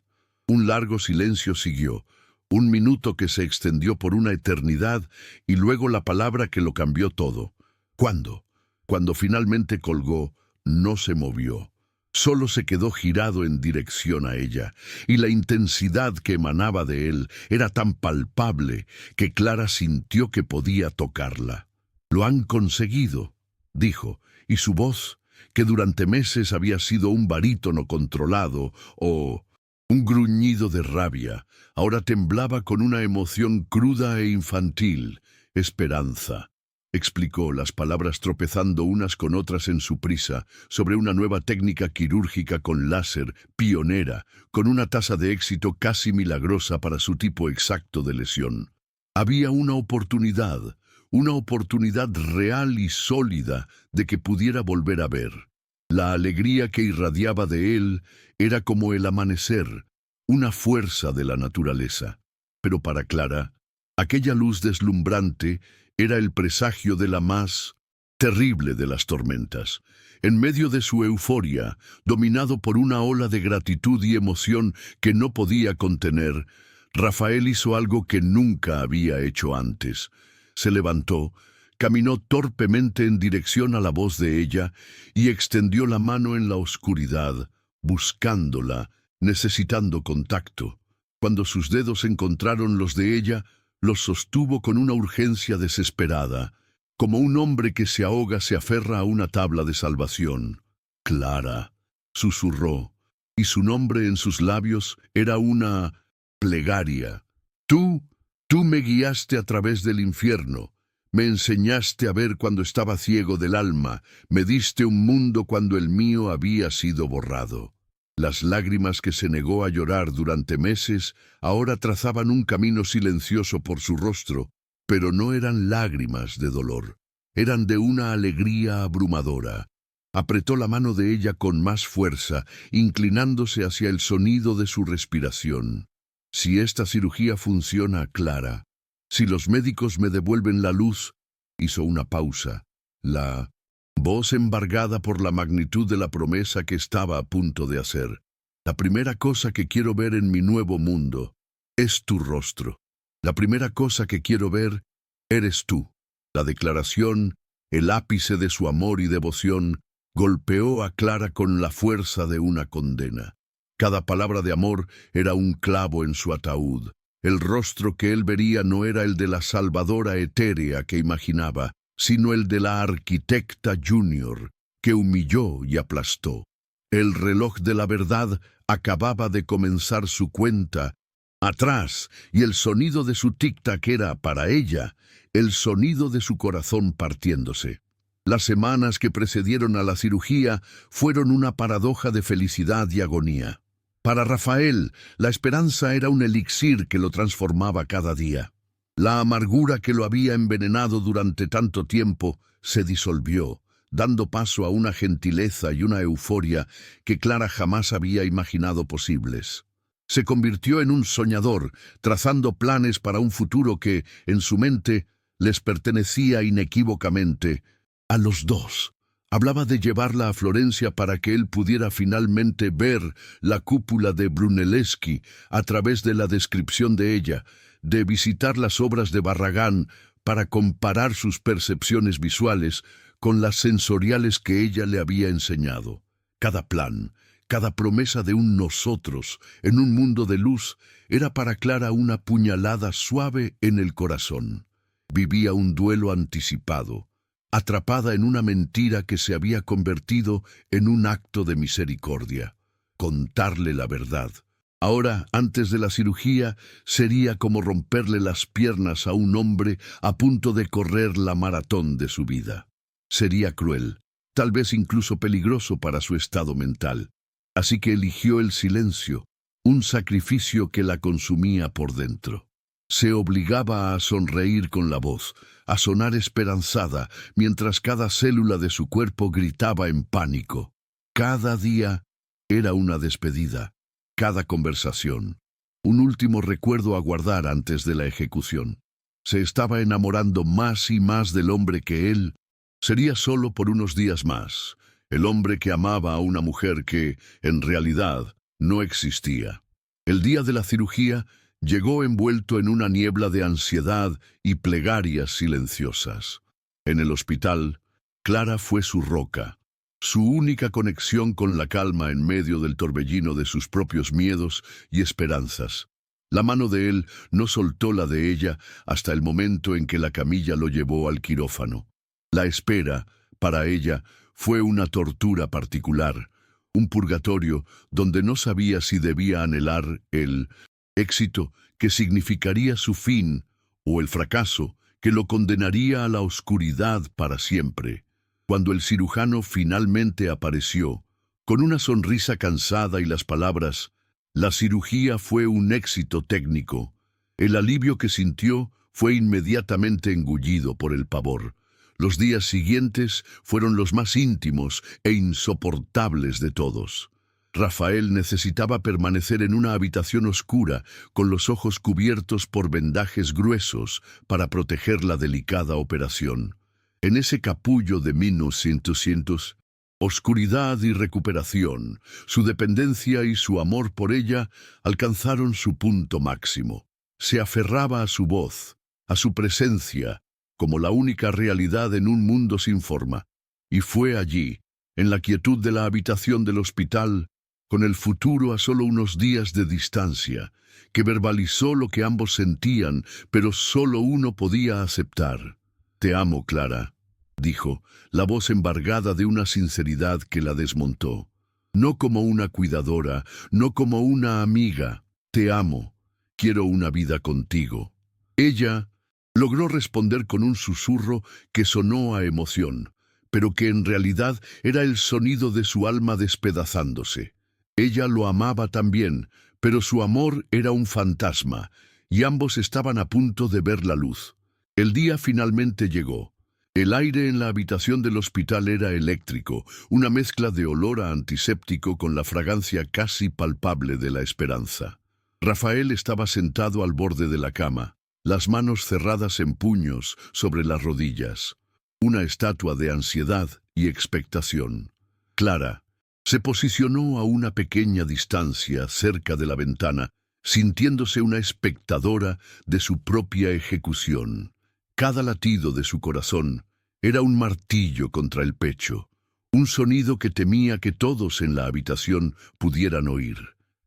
Un largo silencio siguió, un minuto que se extendió por una eternidad, y luego la palabra que lo cambió todo. ¿Cuándo? Cuando finalmente colgó, no se movió. Solo se quedó girado en dirección a ella, y la intensidad que emanaba de él era tan palpable que Clara sintió que podía tocarla. «Lo han conseguido», dijo, y su voz, que durante meses había sido un barítono controlado o un gruñido de rabia, ahora temblaba con una emoción cruda e infantil. «Esperanza», explicó, las palabras tropezando unas con otras en su prisa, sobre una nueva técnica quirúrgica con láser, pionera, con una tasa de éxito casi milagrosa para su tipo exacto de lesión. Había una oportunidad real y sólida de que pudiera volver a ver. La alegría que irradiaba de él era como el amanecer, una fuerza de la naturaleza. Pero para Clara, aquella luz deslumbrante era el presagio de la más terrible de las tormentas. En medio de su euforia, dominado por una ola de gratitud y emoción que no podía contener, Rafael hizo algo que nunca había hecho antes. Se levantó, caminó torpemente en dirección a la voz de ella y extendió la mano en la oscuridad, buscándola, necesitando contacto. Cuando sus dedos encontraron los de ella, los sostuvo con una urgencia desesperada, como un hombre que se ahoga se aferra a una tabla de salvación. «Clara», susurró, y su nombre en sus labios era una plegaria. Tú me guiaste a través del infierno, me enseñaste a ver cuando estaba ciego del alma, me diste un mundo cuando el mío había sido borrado». Las lágrimas que se negó a llorar durante meses ahora trazaban un camino silencioso por su rostro, pero no eran lágrimas de dolor, eran de una alegría abrumadora. Apretó la mano de ella con más fuerza, inclinándose hacia el sonido de su respiración. «Si esta cirugía funciona, Clara, si los médicos me devuelven la luz», hizo una pausa. La voz embargada por la magnitud de la promesa que estaba a punto de hacer. «La primera cosa que quiero ver en mi nuevo mundo es tu rostro. La primera cosa que quiero ver eres tú». La declaración, el ápice de su amor y devoción, golpeó a Clara con la fuerza de una condena. Cada palabra de amor era un clavo en su ataúd. El rostro que él vería no era el de la salvadora etérea que imaginaba, sino el de la arquitecta junior, que humilló y aplastó. El reloj de la verdad acababa de comenzar su cuenta atrás, y el sonido de su tic-tac era, para ella, el sonido de su corazón partiéndose. Las semanas que precedieron a la cirugía fueron una paradoja de felicidad y agonía. Para Rafael, la esperanza era un elixir que lo transformaba cada día. La amargura que lo había envenenado durante tanto tiempo se disolvió, dando paso a una gentileza y una euforia que Clara jamás había imaginado posibles. Se convirtió en un soñador, trazando planes para un futuro que, en su mente, les pertenecía inequívocamente a los dos. Hablaba de llevarla a Florencia para que él pudiera finalmente ver la cúpula de Brunelleschi a través de la descripción de ella, de visitar las obras de Barragán para comparar sus percepciones visuales con las sensoriales que ella le había enseñado. Cada plan, cada promesa de un nosotros en un mundo de luz era para Clara una puñalada suave en el corazón. Vivía un duelo anticipado, atrapada en una mentira que se había convertido en un acto de misericordia. Contarle la verdad. Ahora, antes de la cirugía, sería como romperle las piernas a un hombre a punto de correr la maratón de su vida. Sería cruel, tal vez incluso peligroso para su estado mental. Así que eligió el silencio, un sacrificio que la consumía por dentro. Se obligaba a sonreír con la voz, a sonar esperanzada, mientras cada célula de su cuerpo gritaba en pánico. Cada día era una despedida, cada conversación, un último recuerdo a guardar antes de la ejecución. Se estaba enamorando más y más del hombre que él sería solo por unos días más, el hombre que amaba a una mujer que, en realidad, no existía. El día de la cirugía llegó envuelto en una niebla de ansiedad y plegarias silenciosas. En el hospital, Clara fue su roca, su única conexión con la calma en medio del torbellino de sus propios miedos y esperanzas. La mano de él no soltó la de ella hasta el momento en que la camilla lo llevó al quirófano. La espera, para ella, fue una tortura particular, un purgatorio donde no sabía si debía anhelar el éxito que significaría su fin o el fracaso que lo condenaría a la oscuridad para siempre. Cuando el cirujano finalmente apareció, con una sonrisa cansada y las palabras, «La cirugía fue un éxito técnico», el alivio que sintió fue inmediatamente engullido por el pavor. Los días siguientes fueron los más íntimos e insoportables de todos. Rafael necesitaba permanecer en una habitación oscura, con los ojos cubiertos por vendajes gruesos para proteger la delicada operación. En ese capullo de 1900, oscuridad y recuperación, su dependencia y su amor por ella alcanzaron su punto máximo. Se aferraba a su voz, a su presencia, como la única realidad en un mundo sin forma. Y fue allí, en la quietud de la habitación del hospital, con el futuro a solo unos días de distancia, que verbalizó lo que ambos sentían, pero solo uno podía aceptar. «Te amo, Clara», dijo, la voz embargada de una sinceridad que la desmontó. «No como una cuidadora, no como una amiga. Te amo. Quiero una vida contigo». Ella logró responder con un susurro que sonó a emoción, pero que en realidad era el sonido de su alma despedazándose. Ella lo amaba también, pero su amor era un fantasma, y ambos estaban a punto de ver la luz. El día finalmente llegó. El aire en la habitación del hospital era eléctrico, una mezcla de olor a antiséptico con la fragancia casi palpable de la esperanza. Rafael estaba sentado al borde de la cama, las manos cerradas en puños sobre las rodillas, una estatua de ansiedad y expectación. Clara se posicionó a una pequeña distancia cerca de la ventana, sintiéndose una espectadora de su propia ejecución. Cada latido de su corazón era un martillo contra el pecho, un sonido que temía que todos en la habitación pudieran oír.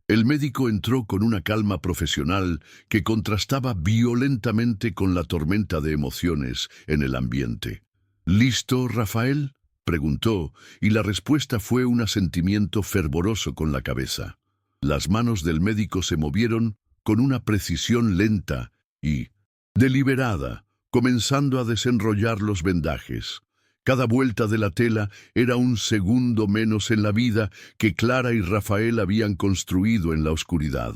El médico entró con una calma profesional que contrastaba violentamente con la tormenta de emociones en el ambiente. «¿Listo, Rafael?», preguntó, y la respuesta fue un asentimiento fervoroso con la cabeza. Las manos del médico se movieron con una precisión lenta y deliberada, comenzando a desenrollar los vendajes. Cada vuelta de la tela era un segundo menos en la vida que Clara y Rafael habían construido en la oscuridad.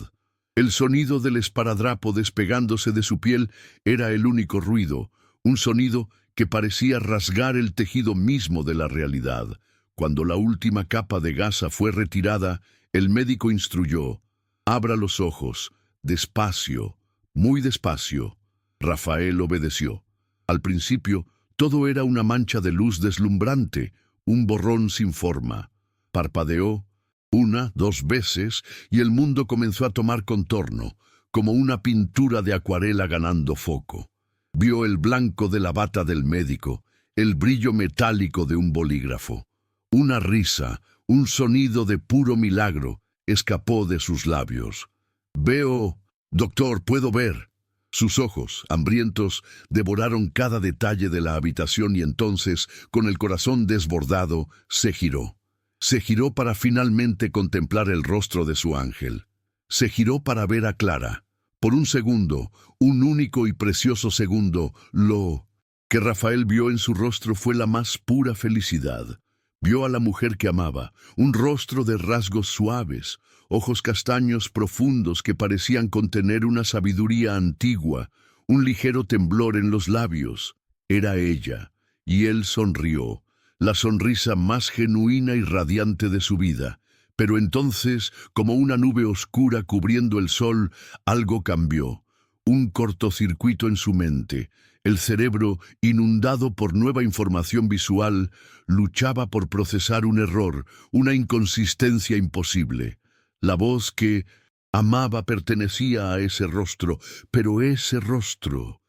El sonido del esparadrapo despegándose de su piel era el único ruido, un sonido que parecía rasgar el tejido mismo de la realidad. Cuando la última capa de gasa fue retirada, el médico instruyó: Abra los ojos, despacio, muy despacio. Rafael obedeció. Al principio, todo era una mancha de luz deslumbrante, un borrón sin forma. Parpadeó, una, dos veces, y el mundo comenzó a tomar contorno, como una pintura de acuarela ganando foco. Vio el blanco de la bata del médico, el brillo metálico de un bolígrafo. Una risa, un sonido de puro milagro, escapó de sus labios. Veo, doctor, puedo ver. Sus ojos, hambrientos, devoraron cada detalle de la habitación y entonces, con el corazón desbordado, se giró. Se giró para finalmente contemplar el rostro de su ángel. Se giró para ver a Clara. Por un segundo, un único y precioso segundo, lo que Rafael vio en su rostro fue la más pura felicidad. Vio a la mujer que amaba, un rostro de rasgos suaves, ojos castaños profundos que parecían contener una sabiduría antigua, un ligero temblor en los labios. Era ella, y él sonrió, la sonrisa más genuina y radiante de su vida. Pero entonces, como una nube oscura cubriendo el sol, algo cambió. Un cortocircuito en su mente. El cerebro, inundado por nueva información visual, luchaba por procesar un error, una inconsistencia imposible. La voz que amaba pertenecía a ese rostro, pero ese rostro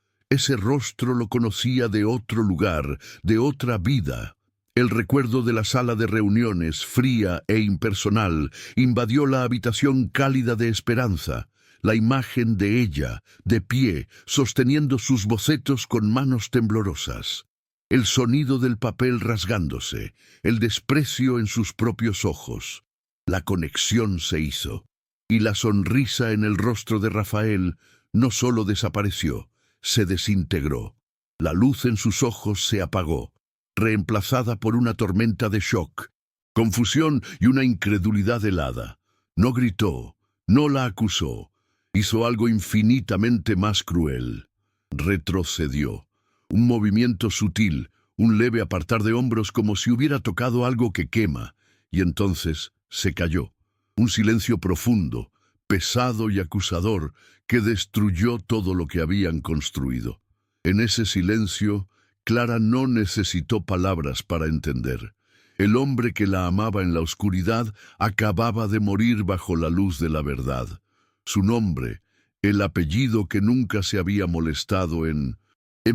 lo conocía de otro lugar, de otra vida. El recuerdo de la sala de reuniones, fría e impersonal, invadió la habitación cálida de esperanza. La imagen de ella, de pie, sosteniendo sus bocetos con manos temblorosas. El sonido del papel rasgándose, el desprecio en sus propios ojos. La conexión se hizo, y la sonrisa en el rostro de Rafael no solo desapareció, se desintegró. La luz en sus ojos se apagó, reemplazada por una tormenta de shock, confusión y una incredulidad helada. No gritó, no la acusó. Hizo algo infinitamente más cruel. Retrocedió. Un movimiento sutil, un leve apartar de hombros como si hubiera tocado algo que quema, y entonces se cayó. Un silencio profundo, pesado y acusador, que destruyó todo lo que habían construido. En ese silencio, Clara no necesitó palabras para entender. El hombre que la amaba en la oscuridad acababa de morir bajo la luz de la verdad. Su nombre, el apellido que nunca se había molestado en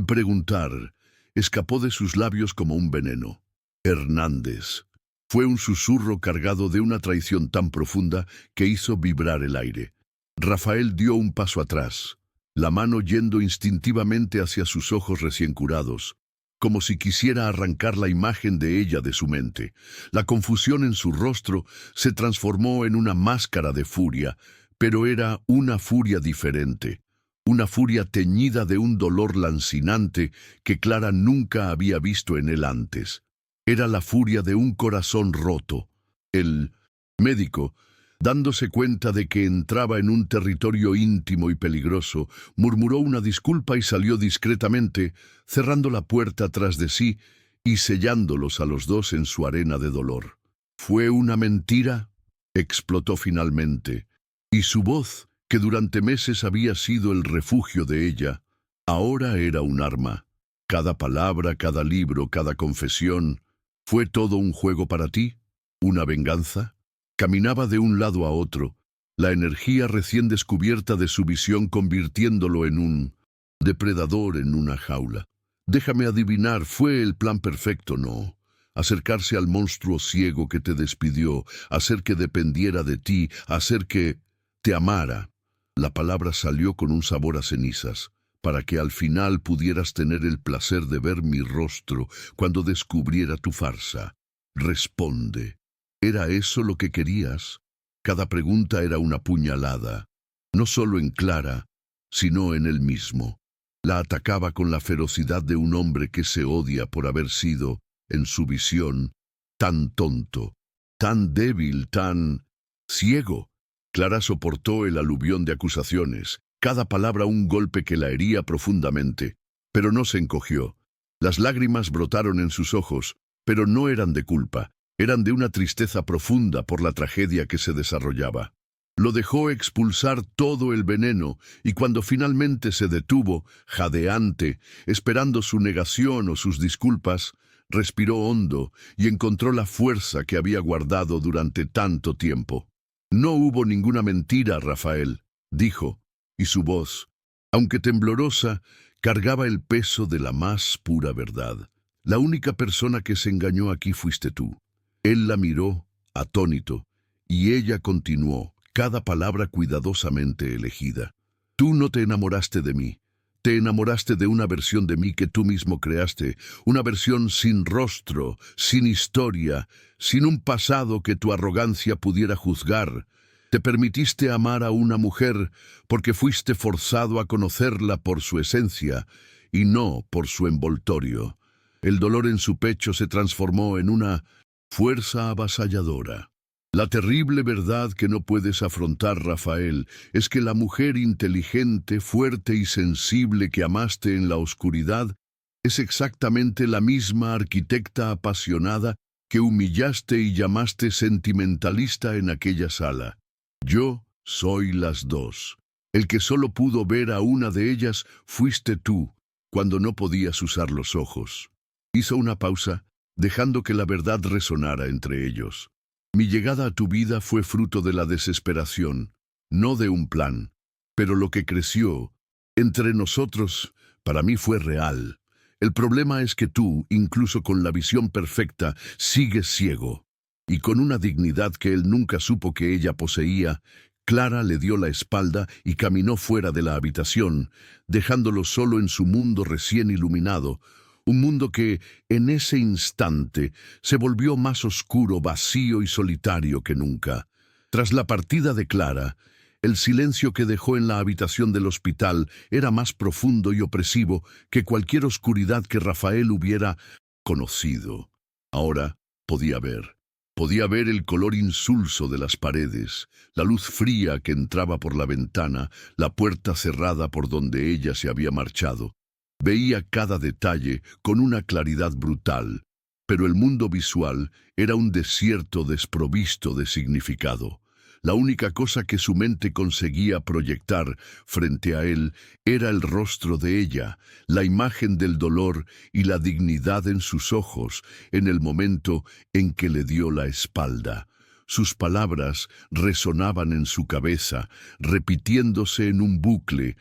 preguntar, escapó de sus labios como un veneno. Hernández. Fue un susurro cargado de una traición tan profunda que hizo vibrar el aire. Rafael dio un paso atrás, la mano yendo instintivamente hacia sus ojos recién curados, como si quisiera arrancar la imagen de ella de su mente. La confusión en su rostro se transformó en una máscara de furia, pero era una furia diferente, una furia teñida de un dolor lancinante que Clara nunca había visto en él antes. Era la furia de un corazón roto. El médico, dándose cuenta de que entraba en un territorio íntimo y peligroso, murmuró una disculpa y salió discretamente, cerrando la puerta tras de sí y sellándolos a los dos en su arena de dolor. ¿Fue una mentira?, explotó finalmente. Y su voz, que durante meses había sido el refugio de ella, ahora era un arma. Cada palabra, cada libro, cada confesión, ¿fue todo un juego para ti? ¿Una venganza? Caminaba de un lado a otro, la energía recién descubierta de su visión convirtiéndolo en un depredador en una jaula. Déjame adivinar, fue el plan perfecto, ¿no? Acercarse al monstruo ciego que te despidió, hacer que dependiera de ti, hacer que te amara. La palabra salió con un sabor a cenizas, para que al final pudieras tener el placer de ver mi rostro cuando descubriera tu farsa. Responde. ¿Era eso lo que querías? Cada pregunta era una puñalada, no solo en Clara, sino en él mismo. La atacaba con la ferocidad de un hombre que se odia por haber sido, en su visión, tan tonto, tan débil, tan ciego. Clara soportó el aluvión de acusaciones, cada palabra un golpe que la hería profundamente, pero no se encogió. Las lágrimas brotaron en sus ojos, pero no eran de culpa, eran de una tristeza profunda por la tragedia que se desarrollaba. Lo dejó expulsar todo el veneno, y cuando finalmente se detuvo, jadeante, esperando su negación o sus disculpas, respiró hondo y encontró la fuerza que había guardado durante tanto tiempo. No hubo ninguna mentira, Rafael, dijo, y su voz, aunque temblorosa, cargaba el peso de la más pura verdad. La única persona que se engañó aquí fuiste tú. Él la miró, atónito, y ella continuó, cada palabra cuidadosamente elegida. Tú no te enamoraste de mí. Te enamoraste de una versión de mí que tú mismo creaste, una versión sin rostro, sin historia, sin un pasado que tu arrogancia pudiera juzgar. Te permitiste amar a una mujer porque fuiste forzado a conocerla por su esencia y no por su envoltorio. El dolor en su pecho se transformó en una fuerza avasalladora. La terrible verdad que no puedes afrontar, Rafael, es que la mujer inteligente, fuerte y sensible que amaste en la oscuridad es exactamente la misma arquitecta apasionada que humillaste y llamaste sentimentalista en aquella sala. Yo soy las dos. El que solo pudo ver a una de ellas fuiste tú, cuando no podías usar los ojos. Hizo una pausa, dejando que la verdad resonara entre ellos. Mi llegada a tu vida fue fruto de la desesperación, no de un plan, pero lo que creció entre nosotros para mí fue real. El problema es que tú, incluso con la visión perfecta, sigues ciego. Y con una dignidad que él nunca supo que ella poseía, Clara le dio la espalda y caminó fuera de la habitación, dejándolo solo en su mundo recién iluminado, un mundo que, en ese instante, se volvió más oscuro, vacío y solitario que nunca. Tras la partida de Clara, el silencio que dejó en la habitación del hospital era más profundo y opresivo que cualquier oscuridad que Rafael hubiera conocido. Ahora podía ver. Podía ver el color insulso de las paredes, la luz fría que entraba por la ventana, la puerta cerrada por donde ella se había marchado. Veía cada detalle con una claridad brutal, pero el mundo visual era un desierto desprovisto de significado. La única cosa que su mente conseguía proyectar frente a él era el rostro de ella, la imagen del dolor y la dignidad en sus ojos en el momento en que le dio la espalda. Sus palabras resonaban en su cabeza, repitiéndose en un bucle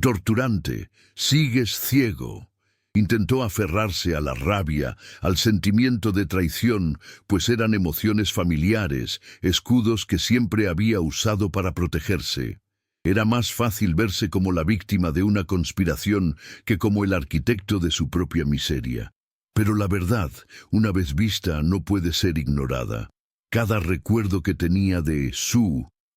torturante. Sigues ciego. Intentó aferrarse a la rabia, al sentimiento de traición, pues eran emociones familiares, escudos que siempre había usado para protegerse. Era más fácil verse como la víctima de una conspiración que como el arquitecto de su propia miseria. Pero la verdad, una vez vista, no puede ser ignorada. Cada recuerdo que tenía de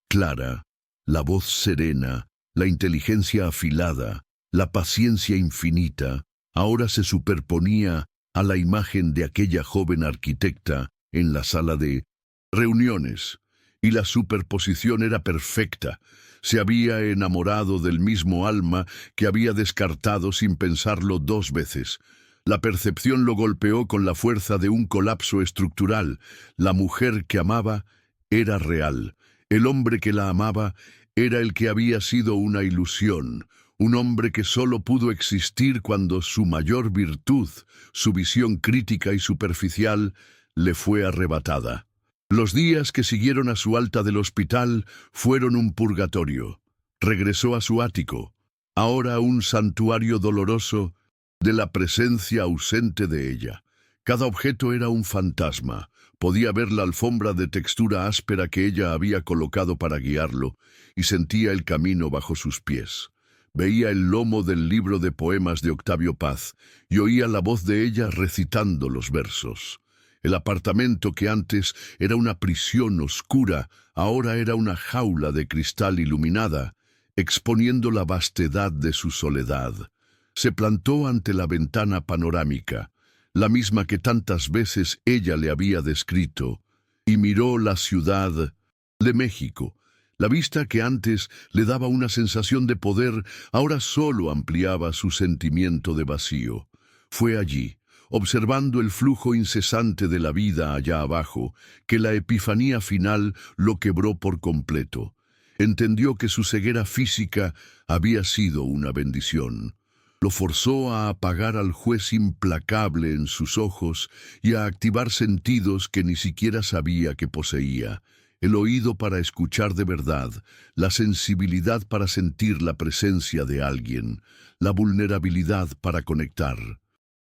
Clara, la voz serena, la inteligencia afilada, la paciencia infinita, ahora se superponía a la imagen de aquella joven arquitecta en la sala de reuniones, y la superposición era perfecta. Se había enamorado del mismo alma que había descartado sin pensarlo 2 veces. La percepción lo golpeó con la fuerza de un colapso estructural. La mujer que amaba era real. El hombre que la amaba era el que había sido una ilusión, un hombre que solo pudo existir cuando su mayor virtud, su visión crítica y superficial, le fue arrebatada. Los días que siguieron a su alta del hospital fueron un purgatorio. Regresó a su ático, ahora un santuario doloroso de la presencia ausente de ella. Cada objeto era un fantasma. Podía ver la alfombra de textura áspera que ella había colocado para guiarlo, y sentía el camino bajo sus pies. Veía el lomo del libro de poemas de Octavio Paz, y oía la voz de ella recitando los versos. El apartamento que antes era una prisión oscura, ahora era una jaula de cristal iluminada, exponiendo la vastedad de su soledad. Se plantó ante la ventana panorámica, la misma que tantas veces ella le había descrito, y miró la ciudad de México. La vista que antes le daba una sensación de poder, ahora solo ampliaba su sentimiento de vacío. Fue allí, observando el flujo incesante de la vida allá abajo, que la epifanía final lo quebró por completo. Entendió que su ceguera física había sido una bendición. Lo forzó a apagar al juez implacable en sus ojos y a activar sentidos que ni siquiera sabía que poseía: el oído para escuchar de verdad, la sensibilidad para sentir la presencia de alguien, la vulnerabilidad para conectar.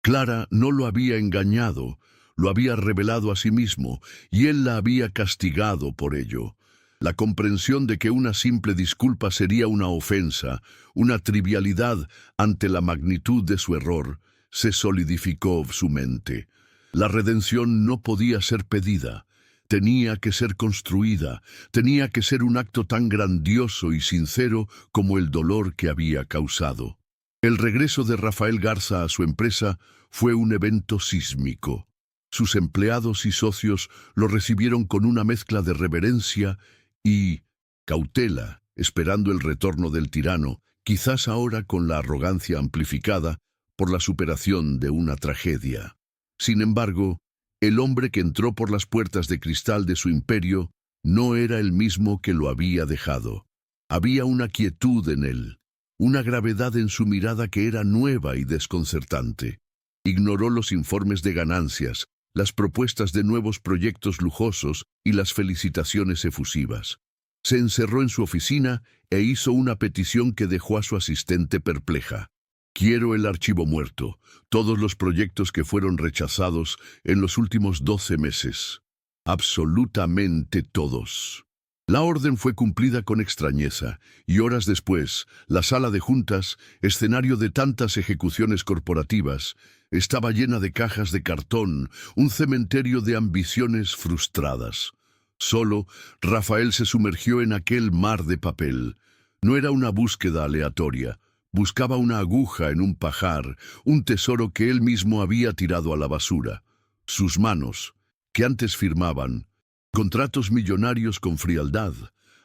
Clara no lo había engañado, lo había revelado a sí mismo, y él la había castigado por ello. La comprensión de que una simple disculpa sería una ofensa, una trivialidad ante la magnitud de su error, se solidificó su mente. La redención no podía ser pedida, tenía que ser construida, tenía que ser un acto tan grandioso y sincero como el dolor que había causado. El regreso de Rafael Garza a su empresa fue un evento sísmico. Sus empleados y socios lo recibieron con una mezcla de reverencia y cautela, esperando el retorno del tirano, quizás ahora con la arrogancia amplificada por la superación de una tragedia. Sin embargo, el hombre que entró por las puertas de cristal de su imperio no era el mismo que lo había dejado. Había una quietud en él, una gravedad en su mirada que era nueva y desconcertante. Ignoró los informes de ganancias, las propuestas de nuevos proyectos lujosos y las felicitaciones efusivas. Se encerró en su oficina e hizo una petición que dejó a su asistente perpleja. Quiero el archivo muerto, todos los proyectos que fueron rechazados en los últimos 12 meses. Absolutamente todos. La orden fue cumplida con extrañeza, y horas después, la sala de juntas, escenario de tantas ejecuciones corporativas, estaba llena de cajas de cartón, un cementerio de ambiciones frustradas. Solo, Rafael se sumergió en aquel mar de papel. No era una búsqueda aleatoria. Buscaba una aguja en un pajar, un tesoro que él mismo había tirado a la basura. Sus manos, que antes firmaban contratos millonarios con frialdad,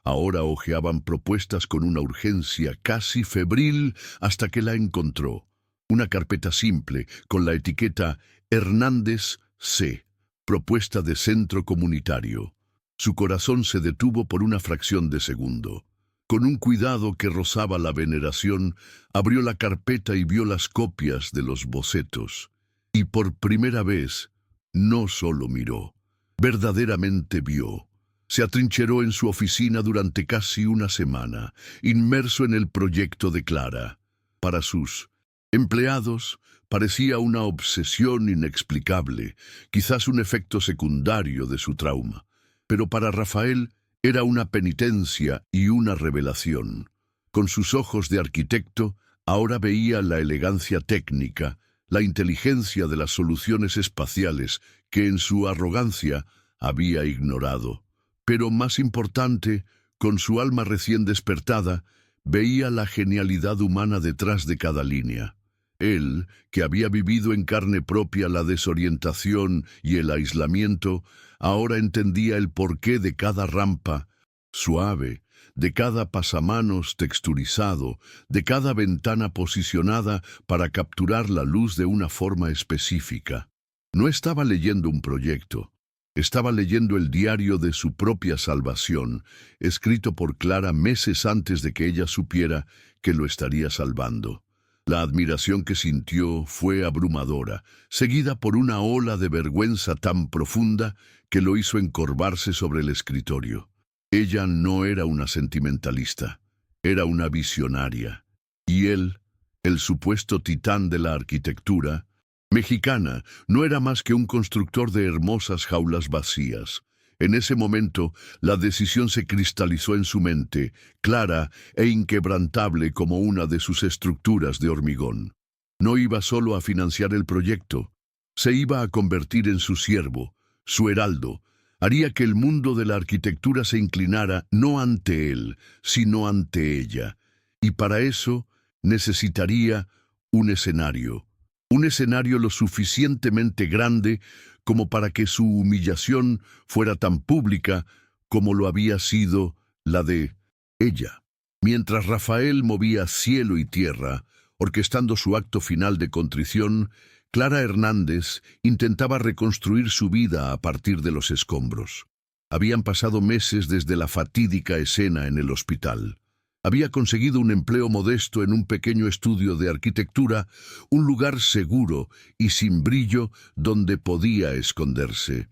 ahora hojeaban propuestas con una urgencia casi febril hasta que la encontró. Una carpeta simple, con la etiqueta Hernández C., propuesta de centro comunitario. Su corazón se detuvo por una fracción de segundo. Con un cuidado que rozaba la veneración, abrió la carpeta y vio las copias de los bocetos. Y por primera vez, no solo miró, verdaderamente vio. Se atrincheró en su oficina durante casi una semana, inmerso en el proyecto de Clara. Para sus empleados, parecía una obsesión inexplicable, quizás un efecto secundario de su trauma. Pero para Rafael era una penitencia y una revelación. Con sus ojos de arquitecto, ahora veía la elegancia técnica, la inteligencia de las soluciones espaciales que en su arrogancia había ignorado. Pero más importante, con su alma recién despertada, veía la genialidad humana detrás de cada línea. Él, que había vivido en carne propia la desorientación y el aislamiento, ahora entendía el porqué de cada rampa suave, de cada pasamanos texturizado, de cada ventana posicionada para capturar la luz de una forma específica. No estaba leyendo un proyecto, estaba leyendo el diario de su propia salvación, escrito por Clara meses antes de que ella supiera que lo estaría salvando. La admiración que sintió fue abrumadora, seguida por una ola de vergüenza tan profunda que lo hizo encorvarse sobre el escritorio. Ella no era una sentimentalista, era una visionaria. Y él, el supuesto titán de la arquitectura, mexicana, no era más que un constructor de hermosas jaulas vacías. En ese momento, la decisión se cristalizó en su mente, clara e inquebrantable como una de sus estructuras de hormigón. No iba solo a financiar el proyecto, se iba a convertir en su siervo, su heraldo. Haría que el mundo de la arquitectura se inclinara no ante él, sino ante ella. Y para eso necesitaría un escenario lo suficientemente grande como para que su humillación fuera tan pública como lo había sido la de ella. Mientras Rafael movía cielo y tierra, orquestando su acto final de contrición, Clara Hernández intentaba reconstruir su vida a partir de los escombros. Habían pasado meses desde la fatídica escena en el hospital. Había conseguido un empleo modesto en un pequeño estudio de arquitectura, un lugar seguro y sin brillo donde podía esconderse.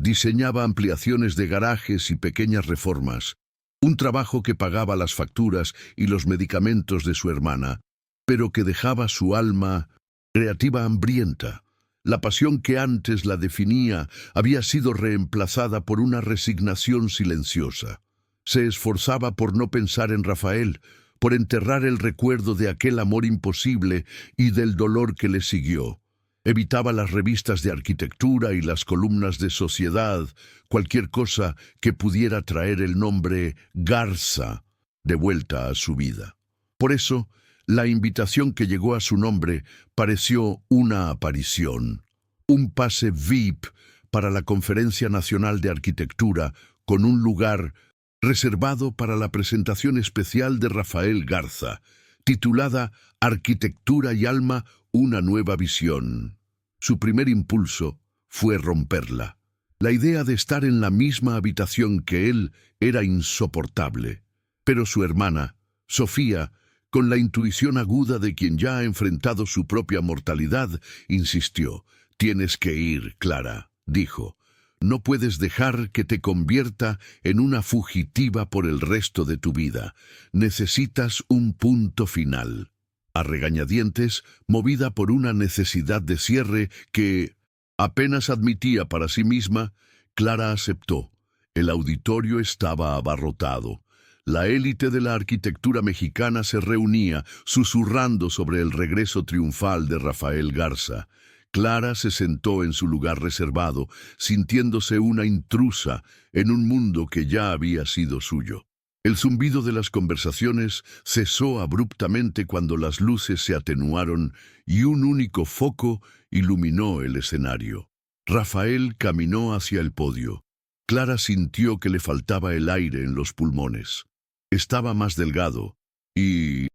Diseñaba ampliaciones de garajes y pequeñas reformas, un trabajo que pagaba las facturas y los medicamentos de su hermana, pero que dejaba su alma creativa hambrienta. La pasión que antes la definía había sido reemplazada por una resignación silenciosa. Se esforzaba por no pensar en Rafael, por enterrar el recuerdo de aquel amor imposible y del dolor que le siguió. Evitaba las revistas de arquitectura y las columnas de sociedad, cualquier cosa que pudiera traer el nombre Garza de vuelta a su vida. Por eso, la invitación que llegó a su nombre pareció una aparición. Un pase VIP para la Conferencia Nacional de Arquitectura, con un lugar reservado para la presentación especial de Rafael Garza, titulada Arquitectura y Alma, una nueva visión. Su primer impulso fue romperla. La idea de estar en la misma habitación que él era insoportable. Pero su hermana, Sofía, con la intuición aguda de quien ya ha enfrentado su propia mortalidad, insistió. «Tienes que ir, Clara», dijo. «No puedes dejar que te convierta en una fugitiva por el resto de tu vida. Necesitas un punto final». A regañadientes, movida por una necesidad de cierre que apenas admitía para sí misma, Clara aceptó. El auditorio estaba abarrotado. La élite de la arquitectura mexicana se reunía, susurrando sobre el regreso triunfal de Rafael Garza. Clara se sentó en su lugar reservado, sintiéndose una intrusa en un mundo que ya había sido suyo. El zumbido de las conversaciones cesó abruptamente cuando las luces se atenuaron y un único foco iluminó el escenario. Rafael caminó hacia el podio. Clara sintió que le faltaba el aire en los pulmones. Estaba más delgado, y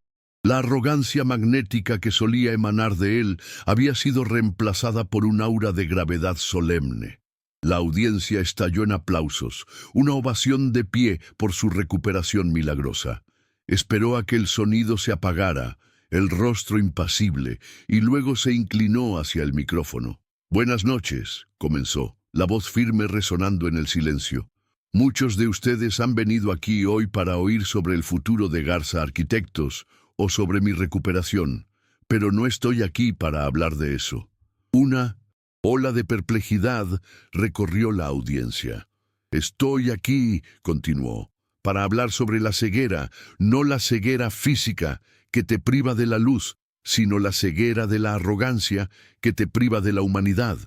la arrogancia magnética que solía emanar de él había sido reemplazada por un aura de gravedad solemne. La audiencia estalló en aplausos, una ovación de pie por su recuperación milagrosa. Esperó a que el sonido se apagara, el rostro impasible, y luego se inclinó hacia el micrófono. «Buenas noches», comenzó, la voz firme resonando en el silencio. «Muchos de ustedes han venido aquí hoy para oír sobre el futuro de Garza Arquitectos o sobre mi recuperación, pero no estoy aquí para hablar de eso». Una ola de perplejidad recorrió la audiencia. «Estoy aquí», continuó, «para hablar sobre la ceguera, no la ceguera física que te priva de la luz, sino la ceguera de la arrogancia que te priva de la humanidad».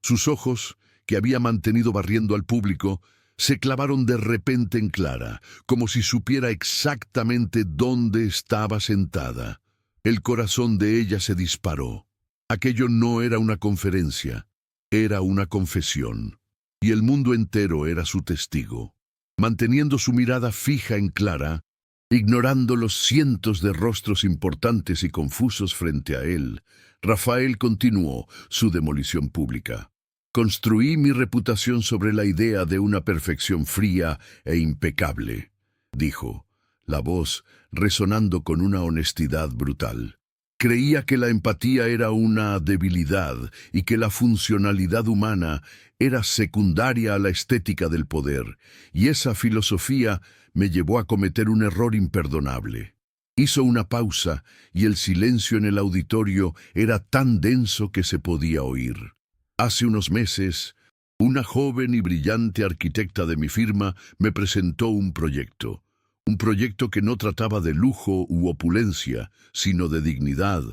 Sus ojos, que había mantenido barriendo al público, se clavaron de repente en Clara, como si supiera exactamente dónde estaba sentada. El corazón de ella se disparó. Aquello no era una conferencia, era una confesión, y el mundo entero era su testigo. Manteniendo su mirada fija en Clara, ignorando los cientos de rostros importantes y confusos frente a él, Rafael continuó su demolición pública. «Construí mi reputación sobre la idea de una perfección fría e impecable», dijo, la voz resonando con una honestidad brutal. «Creía que la empatía era una debilidad y que la funcionalidad humana era secundaria a la estética del poder, y esa filosofía me llevó a cometer un error imperdonable». Hizo una pausa y el silencio en el auditorio era tan denso que se podía oír. «Hace unos meses, una joven y brillante arquitecta de mi firma me presentó un proyecto que no trataba de lujo u opulencia, sino de dignidad,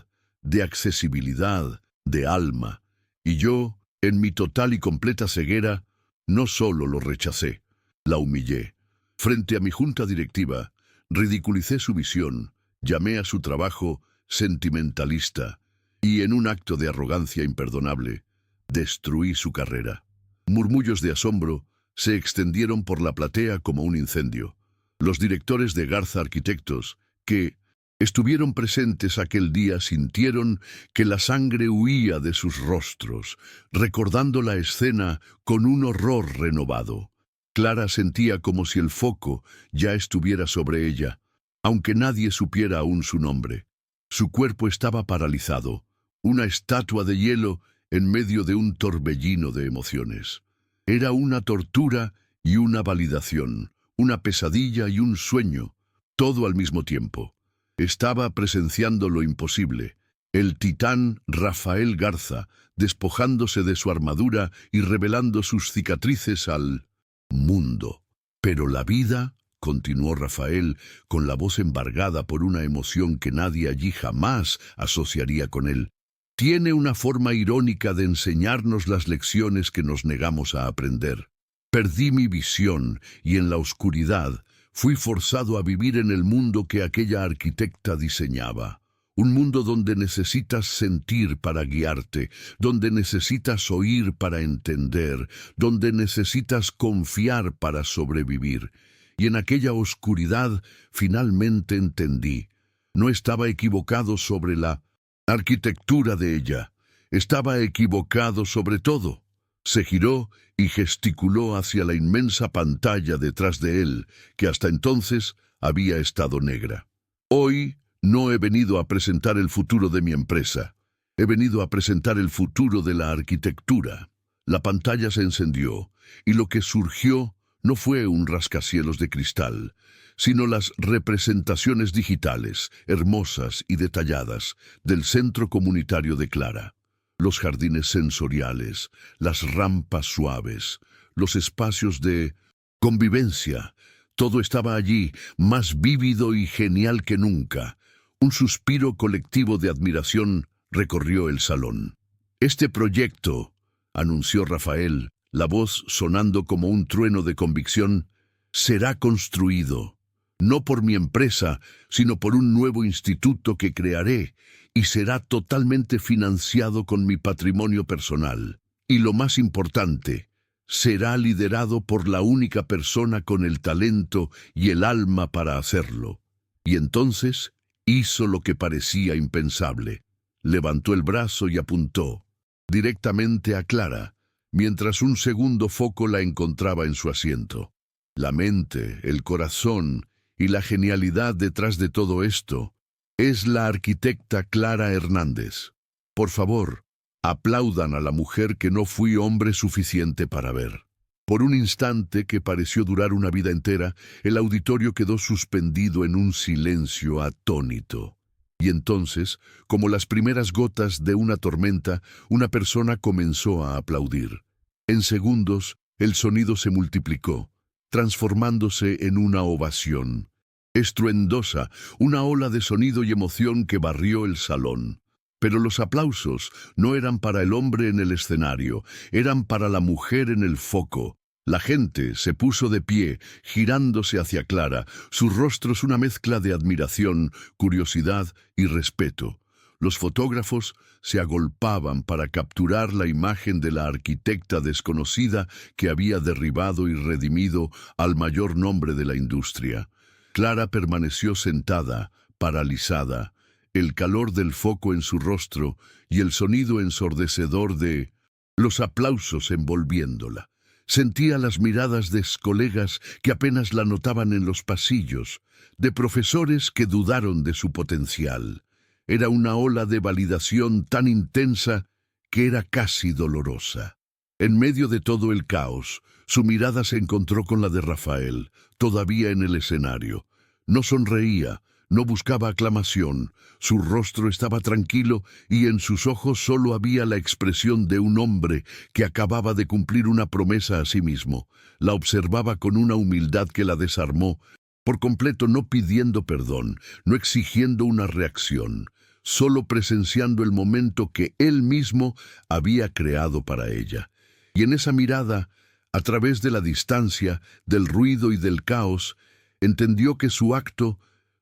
de accesibilidad, de alma. Y yo, en mi total y completa ceguera, no solo lo rechacé, la humillé. Frente a mi junta directiva, ridiculicé su visión, llamé a su trabajo sentimentalista y, en un acto de arrogancia imperdonable, destruí su carrera». Murmullos de asombro se extendieron por la platea como un incendio. Los directores de Garza Arquitectos, que estuvieron presentes aquel día, sintieron que la sangre huía de sus rostros, recordando la escena con un horror renovado. Clara sentía como si el foco ya estuviera sobre ella, aunque nadie supiera aún su nombre. Su cuerpo estaba paralizado, una estatua de hielo en medio de un torbellino de emociones. Era una tortura y una validación, una pesadilla y un sueño, todo al mismo tiempo. Estaba presenciando lo imposible. El titán Rafael Garza, despojándose de su armadura y revelando sus cicatrices al mundo. Pero la vida, continuó Rafael, con la voz embargada por una emoción que nadie allí jamás asociaría con él, tiene una forma irónica de enseñarnos las lecciones que nos negamos a aprender. Perdí mi visión y en la oscuridad fui forzado a vivir en el mundo que aquella arquitecta diseñaba. Un mundo donde necesitas sentir para guiarte, donde necesitas oír para entender, donde necesitas confiar para sobrevivir. Y en aquella oscuridad finalmente entendí. No estaba equivocado sobre la arquitectura de ella. Estaba equivocado sobre todo. Se giró y gesticuló hacia la inmensa pantalla detrás de él, que hasta entonces había estado negra. Hoy no he venido a presentar el futuro de mi empresa. He venido a presentar el futuro de la arquitectura. La pantalla se encendió, y lo que surgió no fue un rascacielos de cristal, sino las representaciones digitales, hermosas y detalladas, del centro comunitario de Clara. Los jardines sensoriales, las rampas suaves, los espacios de convivencia, todo estaba allí, más vívido y genial que nunca. Un suspiro colectivo de admiración recorrió el salón. Este proyecto, anunció Rafael, la voz sonando como un trueno de convicción, será construido, no por mi empresa, sino por un nuevo instituto que crearé, y será totalmente financiado con mi patrimonio personal. Y lo más importante, será liderado por la única persona con el talento y el alma para hacerlo. Y entonces hizo lo que parecía impensable. Levantó el brazo y apuntó directamente a Clara, mientras un segundo foco la encontraba en su asiento. La mente, el corazón y la genialidad detrás de todo esto es la arquitecta Clara Hernández. Por favor, aplaudan a la mujer que no fui hombre suficiente para ver. Por un instante que pareció durar una vida entera, el auditorio quedó suspendido en un silencio atónito. Y entonces, como las primeras gotas de una tormenta, una persona comenzó a aplaudir. En segundos, el sonido se multiplicó, transformándose en una ovación estruendosa, una ola de sonido y emoción que barrió el salón. Pero los aplausos no eran para el hombre en el escenario, eran para la mujer en el foco. La gente se puso de pie, girándose hacia Clara, sus rostros una mezcla de admiración, curiosidad y respeto. Los fotógrafos se agolpaban para capturar la imagen de la arquitecta desconocida que había derribado y redimido al mayor nombre de la industria. Clara permaneció sentada, paralizada, el calor del foco en su rostro y el sonido ensordecedor de los aplausos envolviéndola. Sentía las miradas de colegas que apenas la notaban en los pasillos, de profesores que dudaron de su potencial. Era una ola de validación tan intensa que era casi dolorosa. En medio de todo el caos, su mirada se encontró con la de Rafael, todavía en el escenario. No sonreía, no buscaba aclamación, su rostro estaba tranquilo y en sus ojos solo había la expresión de un hombre que acababa de cumplir una promesa a sí mismo. La observaba con una humildad que la desarmó por completo, no pidiendo perdón, no exigiendo una reacción, solo presenciando el momento que él mismo había creado para ella. Y en esa mirada, a través de la distancia, del ruido y del caos, entendió que su acto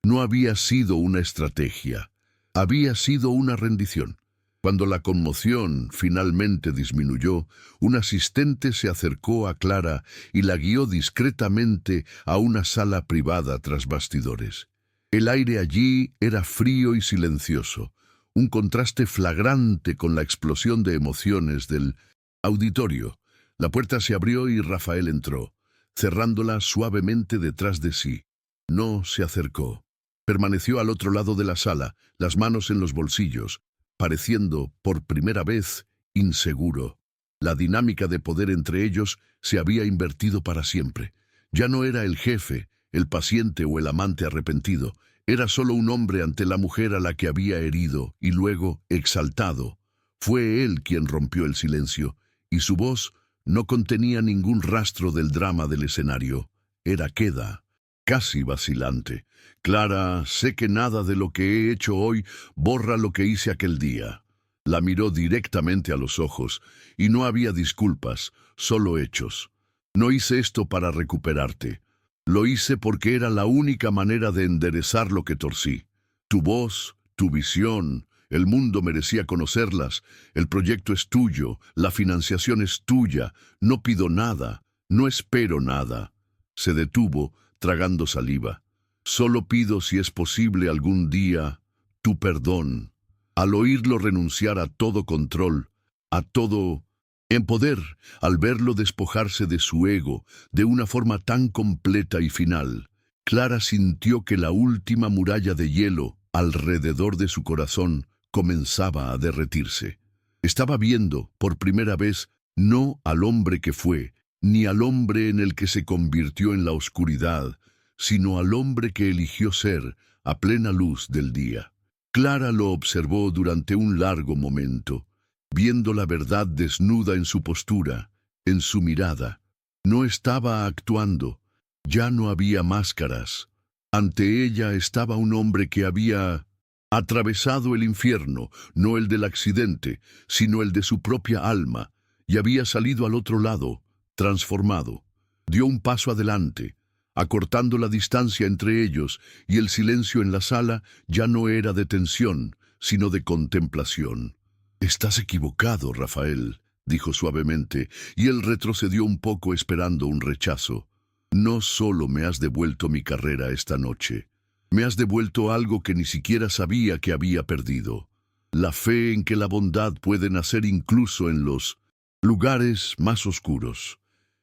no había sido una estrategia, había sido una rendición. Cuando la conmoción finalmente disminuyó, un asistente se acercó a Clara y la guió discretamente a una sala privada tras bastidores. El aire allí era frío y silencioso, un contraste flagrante con la explosión de emociones del auditorio. La puerta se abrió y Rafael entró. cerrándola suavemente detrás de sí. No se acercó. Permaneció al otro lado de la sala, las manos en los bolsillos, pareciendo, por primera vez, inseguro. La dinámica de poder entre ellos se había invertido para siempre. Ya no era el jefe, el paciente o el amante arrepentido. Era solo un hombre ante la mujer a la que había herido y luego, exaltado. Fue él quien rompió el silencio, y su voz no contenía ningún rastro del drama del escenario. Era queda, casi vacilante. Clara, sé que nada de lo que he hecho hoy borra lo que hice aquel día. La miró directamente a los ojos, y no había disculpas, solo hechos. No hice esto para recuperarte. Lo hice porque era la única manera de enderezar lo que torcí. Tu voz, tu visión, el mundo merecía conocerlas. El proyecto es tuyo, la financiación es tuya. No pido nada, no espero nada. Se detuvo, tragando saliva. Solo pido, si es posible algún día, tu perdón. Al oírlo renunciar a todo control, a todo en poder, al verlo despojarse de su ego de una forma tan completa y final, Clara sintió que la última muralla de hielo alrededor de su corazón comenzaba a derretirse. Estaba viendo, por primera vez, no al hombre que fue, ni al hombre en el que se convirtió en la oscuridad, sino al hombre que eligió ser a plena luz del día. Clara lo observó durante un largo momento, viendo la verdad desnuda en su postura, en su mirada. No estaba actuando, ya no había máscaras. Ante ella estaba un hombre que había atravesado el infierno, no el del accidente, sino el de su propia alma, y había salido al otro lado, transformado. Dio un paso adelante, acortando la distancia entre ellos, y el silencio en la sala ya no era de tensión, sino de contemplación. «Estás equivocado, Rafael», dijo suavemente, y él retrocedió un poco esperando un rechazo. «No solo me has devuelto mi carrera esta noche, me has devuelto algo que ni siquiera sabía que había perdido. La fe en que la bondad puede nacer incluso en los lugares más oscuros».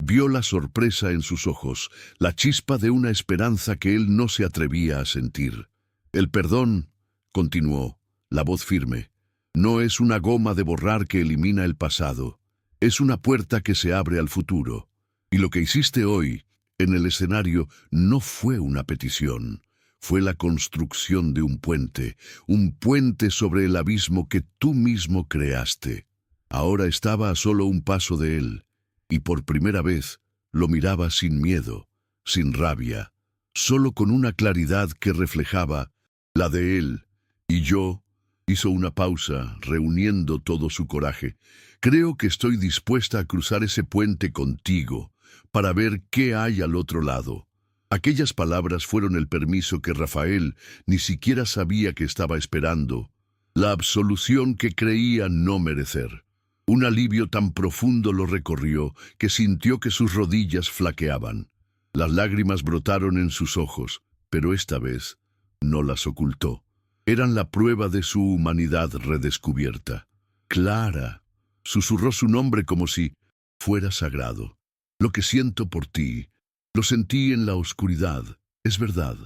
Vio la sorpresa en sus ojos, la chispa de una esperanza que él no se atrevía a sentir. «El perdón», continuó, la voz firme, «no es una goma de borrar que elimina el pasado. Es una puerta que se abre al futuro. Y lo que hiciste hoy, en el escenario, no fue una petición. Fue la construcción de un puente sobre el abismo que tú mismo creaste. Ahora estaba a solo un paso de él, y por primera vez lo miraba sin miedo, sin rabia, solo con una claridad que reflejaba la de él. Y yo, hizo una pausa, reuniendo todo su coraje, creo que estoy dispuesta a cruzar ese puente contigo, para ver qué hay al otro lado. Aquellas palabras fueron el permiso que Rafael ni siquiera sabía que estaba esperando, la absolución que creía no merecer. Un alivio tan profundo lo recorrió que sintió que sus rodillas flaqueaban. Las lágrimas brotaron en sus ojos, pero esta vez no las ocultó. Eran la prueba de su humanidad redescubierta. «Clara», susurró su nombre como si fuera sagrado. «Lo que siento por ti, lo sentí en la oscuridad, es verdad,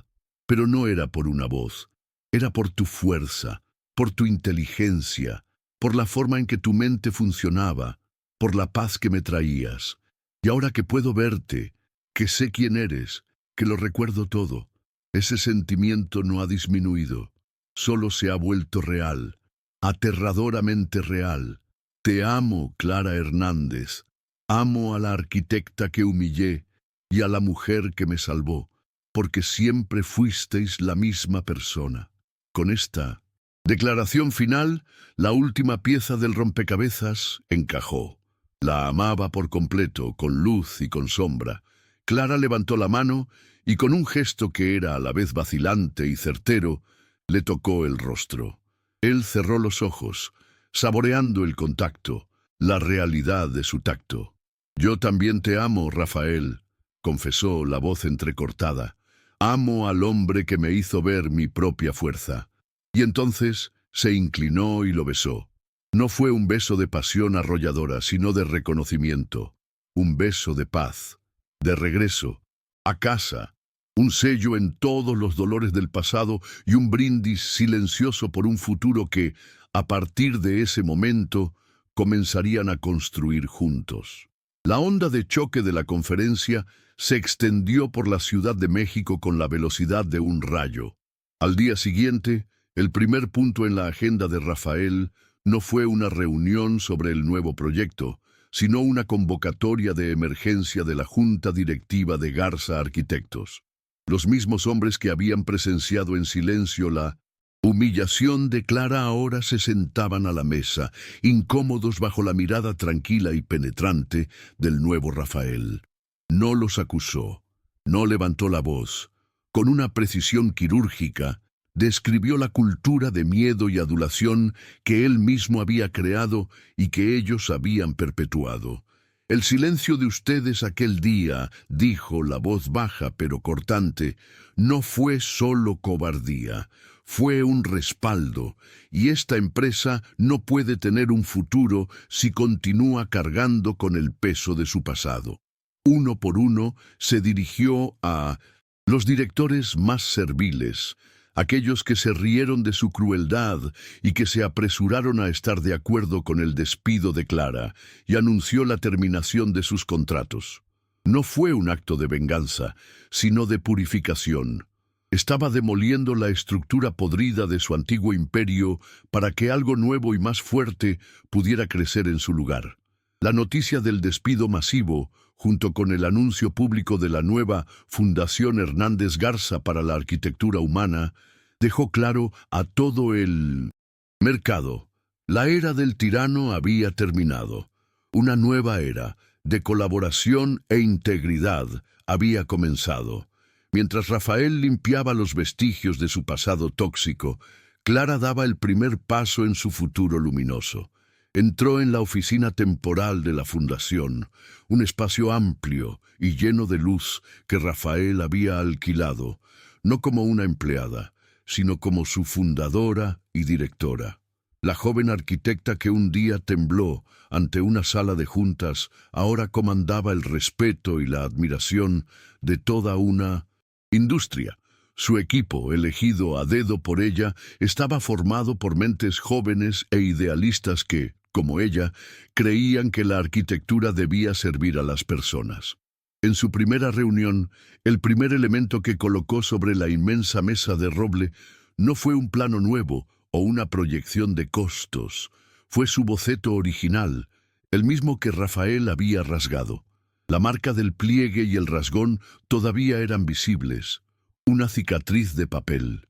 pero no era por una voz, era por tu fuerza, por tu inteligencia, por la forma en que tu mente funcionaba, por la paz que me traías. Y ahora que puedo verte, que sé quién eres, que lo recuerdo todo, ese sentimiento no ha disminuido, solo se ha vuelto real, aterradoramente real. Te amo, Clara Hernández. Amo a la arquitecta que humillé y a la mujer que me salvó, porque siempre fuisteis la misma persona». Con esta declaración final, la última pieza del rompecabezas encajó. La amaba por completo, con luz y con sombra. Clara levantó la mano y con un gesto que era a la vez vacilante y certero, le tocó el rostro. Él cerró los ojos, saboreando el contacto, la realidad de su tacto. «Yo también te amo, Rafael», confesó la voz entrecortada. «Amo al hombre que me hizo ver mi propia fuerza». Y entonces se inclinó y lo besó. No fue un beso de pasión arrolladora, sino de reconocimiento, un beso de paz. De regreso, a casa, un sello en todos los dolores del pasado y un brindis silencioso por un futuro que, a partir de ese momento, comenzarían a construir juntos. La onda de choque de la conferencia se extendió por la Ciudad de México con la velocidad de un rayo. Al día siguiente, el primer punto en la agenda de Rafael no fue una reunión sobre el nuevo proyecto, sino una convocatoria de emergencia de la Junta Directiva de Garza Arquitectos. Los mismos hombres que habían presenciado en silencio la humillación de Clara ahora se sentaban a la mesa, incómodos bajo la mirada tranquila y penetrante del nuevo Rafael. No los acusó, no levantó la voz. Con una precisión quirúrgica, describió la cultura de miedo y adulación que él mismo había creado y que ellos habían perpetuado. El silencio de ustedes aquel día, dijo la voz baja pero cortante, no fue solo cobardía, fue un respaldo, y esta empresa no puede tener un futuro si continúa cargando con el peso de su pasado. Uno por uno se dirigió a los directores más serviles, aquellos que se rieron de su crueldad y que se apresuraron a estar de acuerdo con el despido de Clara, y anunció la terminación de sus contratos. No fue un acto de venganza, sino de purificación. Estaba demoliendo la estructura podrida de su antiguo imperio para que algo nuevo y más fuerte pudiera crecer en su lugar. La noticia del despido masivo, junto con el anuncio público de la nueva Fundación Hernández Garza para la Arquitectura Humana, dejó claro a todo el mercado. La era del tirano había terminado. Una nueva era de colaboración e integridad había comenzado. Mientras Rafael limpiaba los vestigios de su pasado tóxico, Clara daba el primer paso en su futuro luminoso. Entró en la oficina temporal de la fundación, un espacio amplio y lleno de luz que Rafael había alquilado, no como una empleada, sino como su fundadora y directora. La joven arquitecta que un día tembló ante una sala de juntas ahora comandaba el respeto y la admiración de toda una industria. Su equipo, elegido a dedo por ella, estaba formado por mentes jóvenes e idealistas que, como ella, creían que la arquitectura debía servir a las personas. En su primera reunión, el primer elemento que colocó sobre la inmensa mesa de roble no fue un plano nuevo o una proyección de costos, fue su boceto original, el mismo que Rafael había rasgado. La marca del pliegue y el rasgón todavía eran visibles, una cicatriz de papel.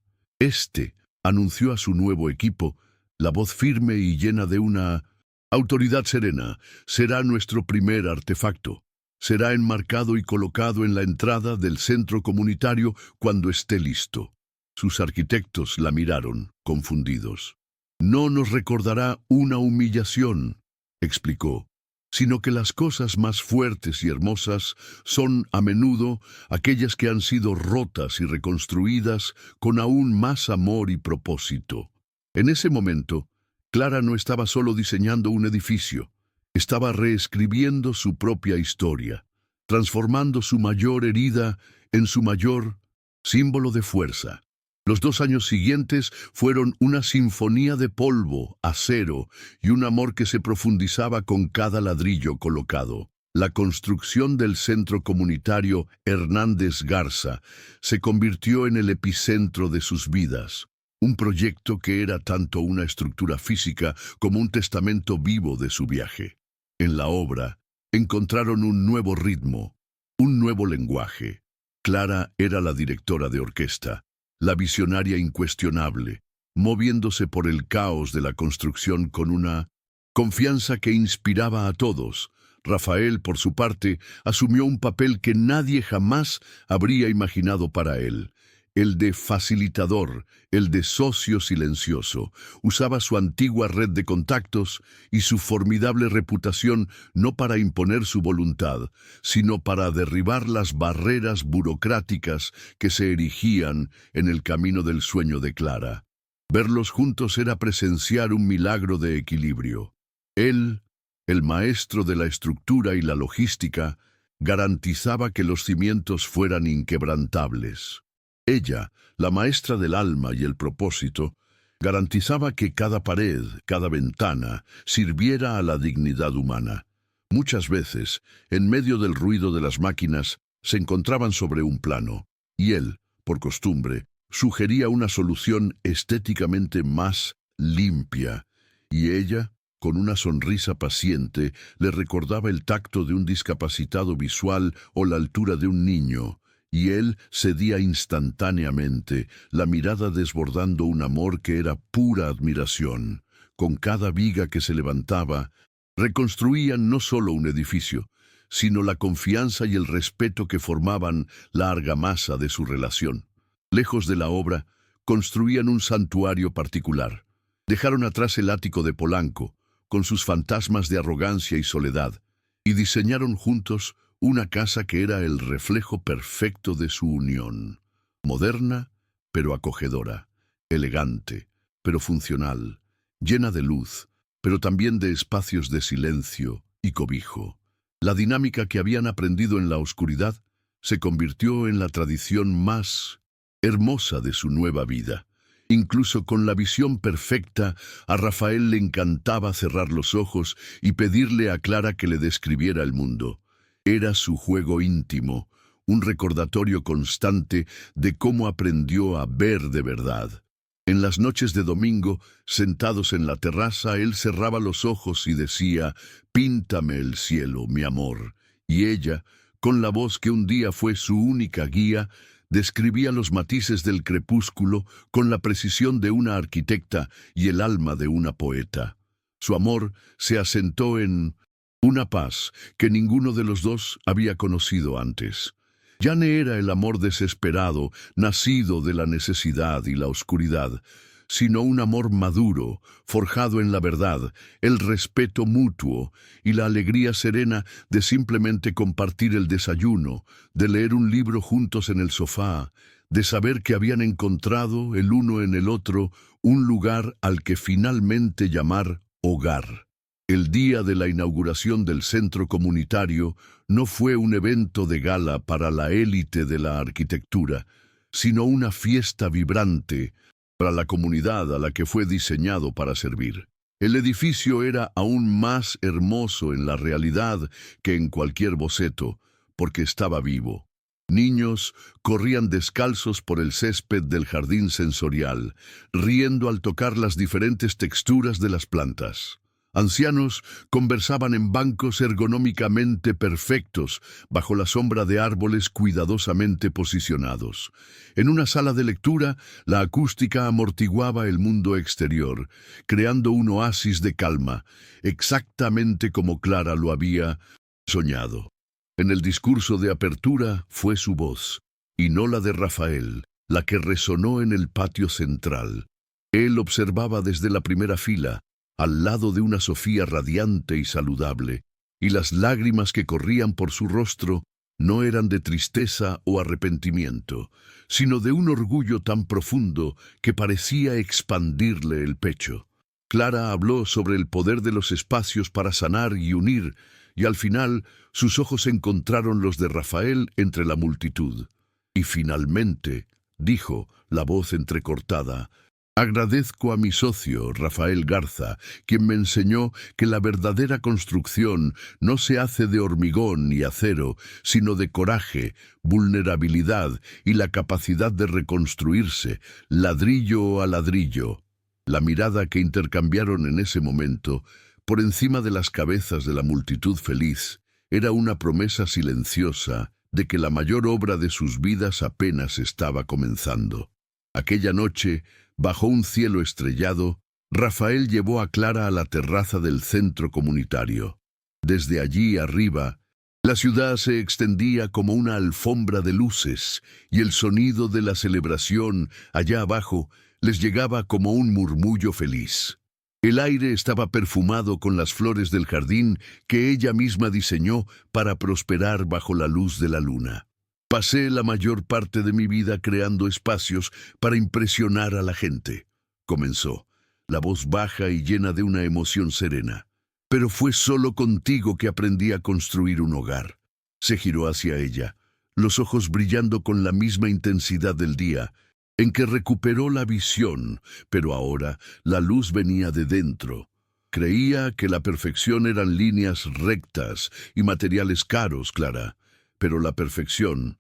Anunció a su nuevo equipo, la voz firme y llena de una autoridad serena, será nuestro primer artefacto. Será enmarcado y colocado en la entrada del centro comunitario cuando esté listo. Sus arquitectos la miraron, confundidos. No nos recordará una humillación, explicó, sino que las cosas más fuertes y hermosas son, a menudo, aquellas que han sido rotas y reconstruidas con aún más amor y propósito. En ese momento, Clara no estaba solo diseñando un edificio, estaba reescribiendo su propia historia, transformando su mayor herida en su mayor símbolo de fuerza. Los 2 años siguientes fueron una sinfonía de polvo, acero y un amor que se profundizaba con cada ladrillo colocado. La construcción del centro comunitario Hernández Garza se convirtió en el epicentro de sus vidas. Un proyecto que era tanto una estructura física como un testamento vivo de su viaje. En la obra, encontraron un nuevo ritmo, un nuevo lenguaje. Clara era la directora de orquesta, la visionaria incuestionable, moviéndose por el caos de la construcción con una confianza que inspiraba a todos. Rafael, por su parte, asumió un papel que nadie jamás habría imaginado para él. El de facilitador, el de socio silencioso. Usaba su antigua red de contactos y su formidable reputación no para imponer su voluntad, sino para derribar las barreras burocráticas que se erigían en el camino del sueño de Clara. Verlos juntos era presenciar un milagro de equilibrio. Él, el maestro de la estructura y la logística, garantizaba que los cimientos fueran inquebrantables. Ella, la maestra del alma y el propósito, garantizaba que cada pared, cada ventana, sirviera a la dignidad humana. Muchas veces, en medio del ruido de las máquinas, se encontraban sobre un plano, y él, por costumbre, sugería una solución estéticamente más limpia, y ella, con una sonrisa paciente, le recordaba el tacto de un discapacitado visual o la altura de un niño, y él cedía instantáneamente, la mirada desbordando un amor que era pura admiración. Con cada viga que se levantaba, reconstruían no solo un edificio, sino la confianza y el respeto que formaban la argamasa de su relación. Lejos de la obra, construían un santuario particular. Dejaron atrás el ático de Polanco, con sus fantasmas de arrogancia y soledad, y diseñaron juntos una casa que era el reflejo perfecto de su unión. Moderna, pero acogedora, elegante, pero funcional, llena de luz, pero también de espacios de silencio y cobijo. La dinámica que habían aprendido en la oscuridad se convirtió en la tradición más hermosa de su nueva vida. Incluso con la visión perfecta, a Rafael le encantaba cerrar los ojos y pedirle a Clara que le describiera el mundo. Era su juego íntimo, un recordatorio constante de cómo aprendió a ver de verdad. En las noches de domingo, sentados en la terraza, él cerraba los ojos y decía: «Píntame el cielo, mi amor». Y ella, con la voz que un día fue su única guía, describía los matices del crepúsculo con la precisión de una arquitecta y el alma de una poeta. Su amor se asentó en una paz que ninguno de los dos había conocido antes. Ya no era el amor desesperado, nacido de la necesidad y la oscuridad, sino un amor maduro, forjado en la verdad, el respeto mutuo y la alegría serena de simplemente compartir el desayuno, de leer un libro juntos en el sofá, de saber que habían encontrado el uno en el otro un lugar al que finalmente llamar hogar. El día de la inauguración del centro comunitario no fue un evento de gala para la élite de la arquitectura, sino una fiesta vibrante para la comunidad a la que fue diseñado para servir. El edificio era aún más hermoso en la realidad que en cualquier boceto, porque estaba vivo. Niños corrían descalzos por el césped del jardín sensorial, riendo al tocar las diferentes texturas de las plantas. Ancianos conversaban en bancos ergonómicamente perfectos, bajo la sombra de árboles cuidadosamente posicionados. En una sala de lectura, la acústica amortiguaba el mundo exterior, creando un oasis de calma, exactamente como Clara lo había soñado. En el discurso de apertura fue su voz, y no la de Rafael, la que resonó en el patio central. Él observaba desde la primera fila, al lado de una Sofía radiante y saludable, y las lágrimas que corrían por su rostro no eran de tristeza o arrepentimiento, sino de un orgullo tan profundo que parecía expandirle el pecho. Clara habló sobre el poder de los espacios para sanar y unir, y al final sus ojos encontraron los de Rafael entre la multitud. Y finalmente, dijo, la voz entrecortada: «Agradezco a mi socio, Rafael Garza, quien me enseñó que la verdadera construcción no se hace de hormigón y acero, sino de coraje, vulnerabilidad y la capacidad de reconstruirse, ladrillo a ladrillo». La mirada que intercambiaron en ese momento, por encima de las cabezas de la multitud feliz, era una promesa silenciosa de que la mayor obra de sus vidas apenas estaba comenzando. Aquella noche, bajo un cielo estrellado, Rafael llevó a Clara a la terraza del centro comunitario. Desde allí arriba, la ciudad se extendía como una alfombra de luces, y el sonido de la celebración allá abajo les llegaba como un murmullo feliz. El aire estaba perfumado con las flores del jardín que ella misma diseñó para prosperar bajo la luz de la luna. «Pasé la mayor parte de mi vida creando espacios para impresionar a la gente», comenzó, la voz baja y llena de una emoción serena. «Pero fue solo contigo que aprendí a construir un hogar. Se giró hacia ella, los ojos brillando con la misma intensidad del día, en que recuperó la visión, pero ahora la luz venía de dentro. Creía que la perfección eran líneas rectas y materiales caros, Clara, pero la perfección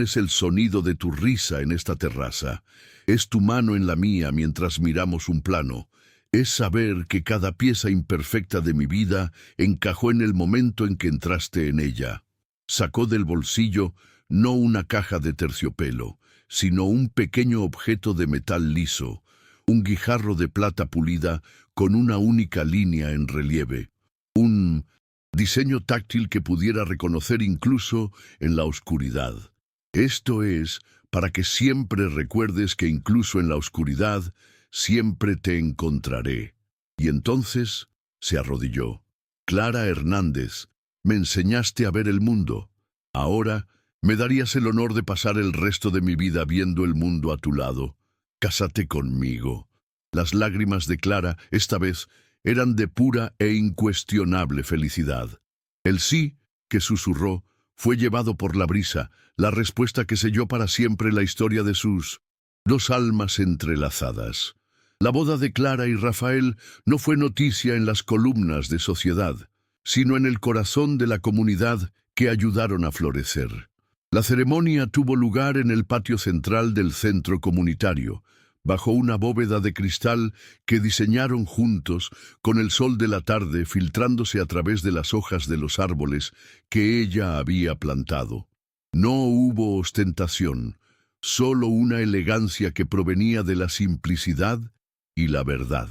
es el sonido de tu risa en esta terraza, es tu mano en la mía mientras miramos un plano, es saber que cada pieza imperfecta de mi vida encajó en el momento en que entraste en ella. Sacó del bolsillo no una caja de terciopelo, sino un pequeño objeto de metal liso, un guijarro de plata pulida con una única línea en relieve, un diseño táctil que pudiera reconocer incluso en la oscuridad. Esto es para que siempre recuerdes que incluso en la oscuridad siempre te encontraré. Y entonces se arrodilló. Clara Hernández, me enseñaste a ver el mundo. Ahora me darías el honor de pasar el resto de mi vida viendo el mundo a tu lado. Cásate conmigo. Las lágrimas de Clara, esta vez, eran de pura e incuestionable felicidad. El sí, que susurró, fue llevado por la brisa, la respuesta que selló para siempre la historia de sus dos almas entrelazadas. La boda de Clara y Rafael no fue noticia en las columnas de Sociedad, sino en el corazón de la comunidad que ayudaron a florecer. La ceremonia tuvo lugar en el patio central del centro comunitario, bajo una bóveda de cristal que diseñaron juntos, con el sol de la tarde filtrándose a través de las hojas de los árboles que ella había plantado. No hubo ostentación, solo una elegancia que provenía de la simplicidad y la verdad.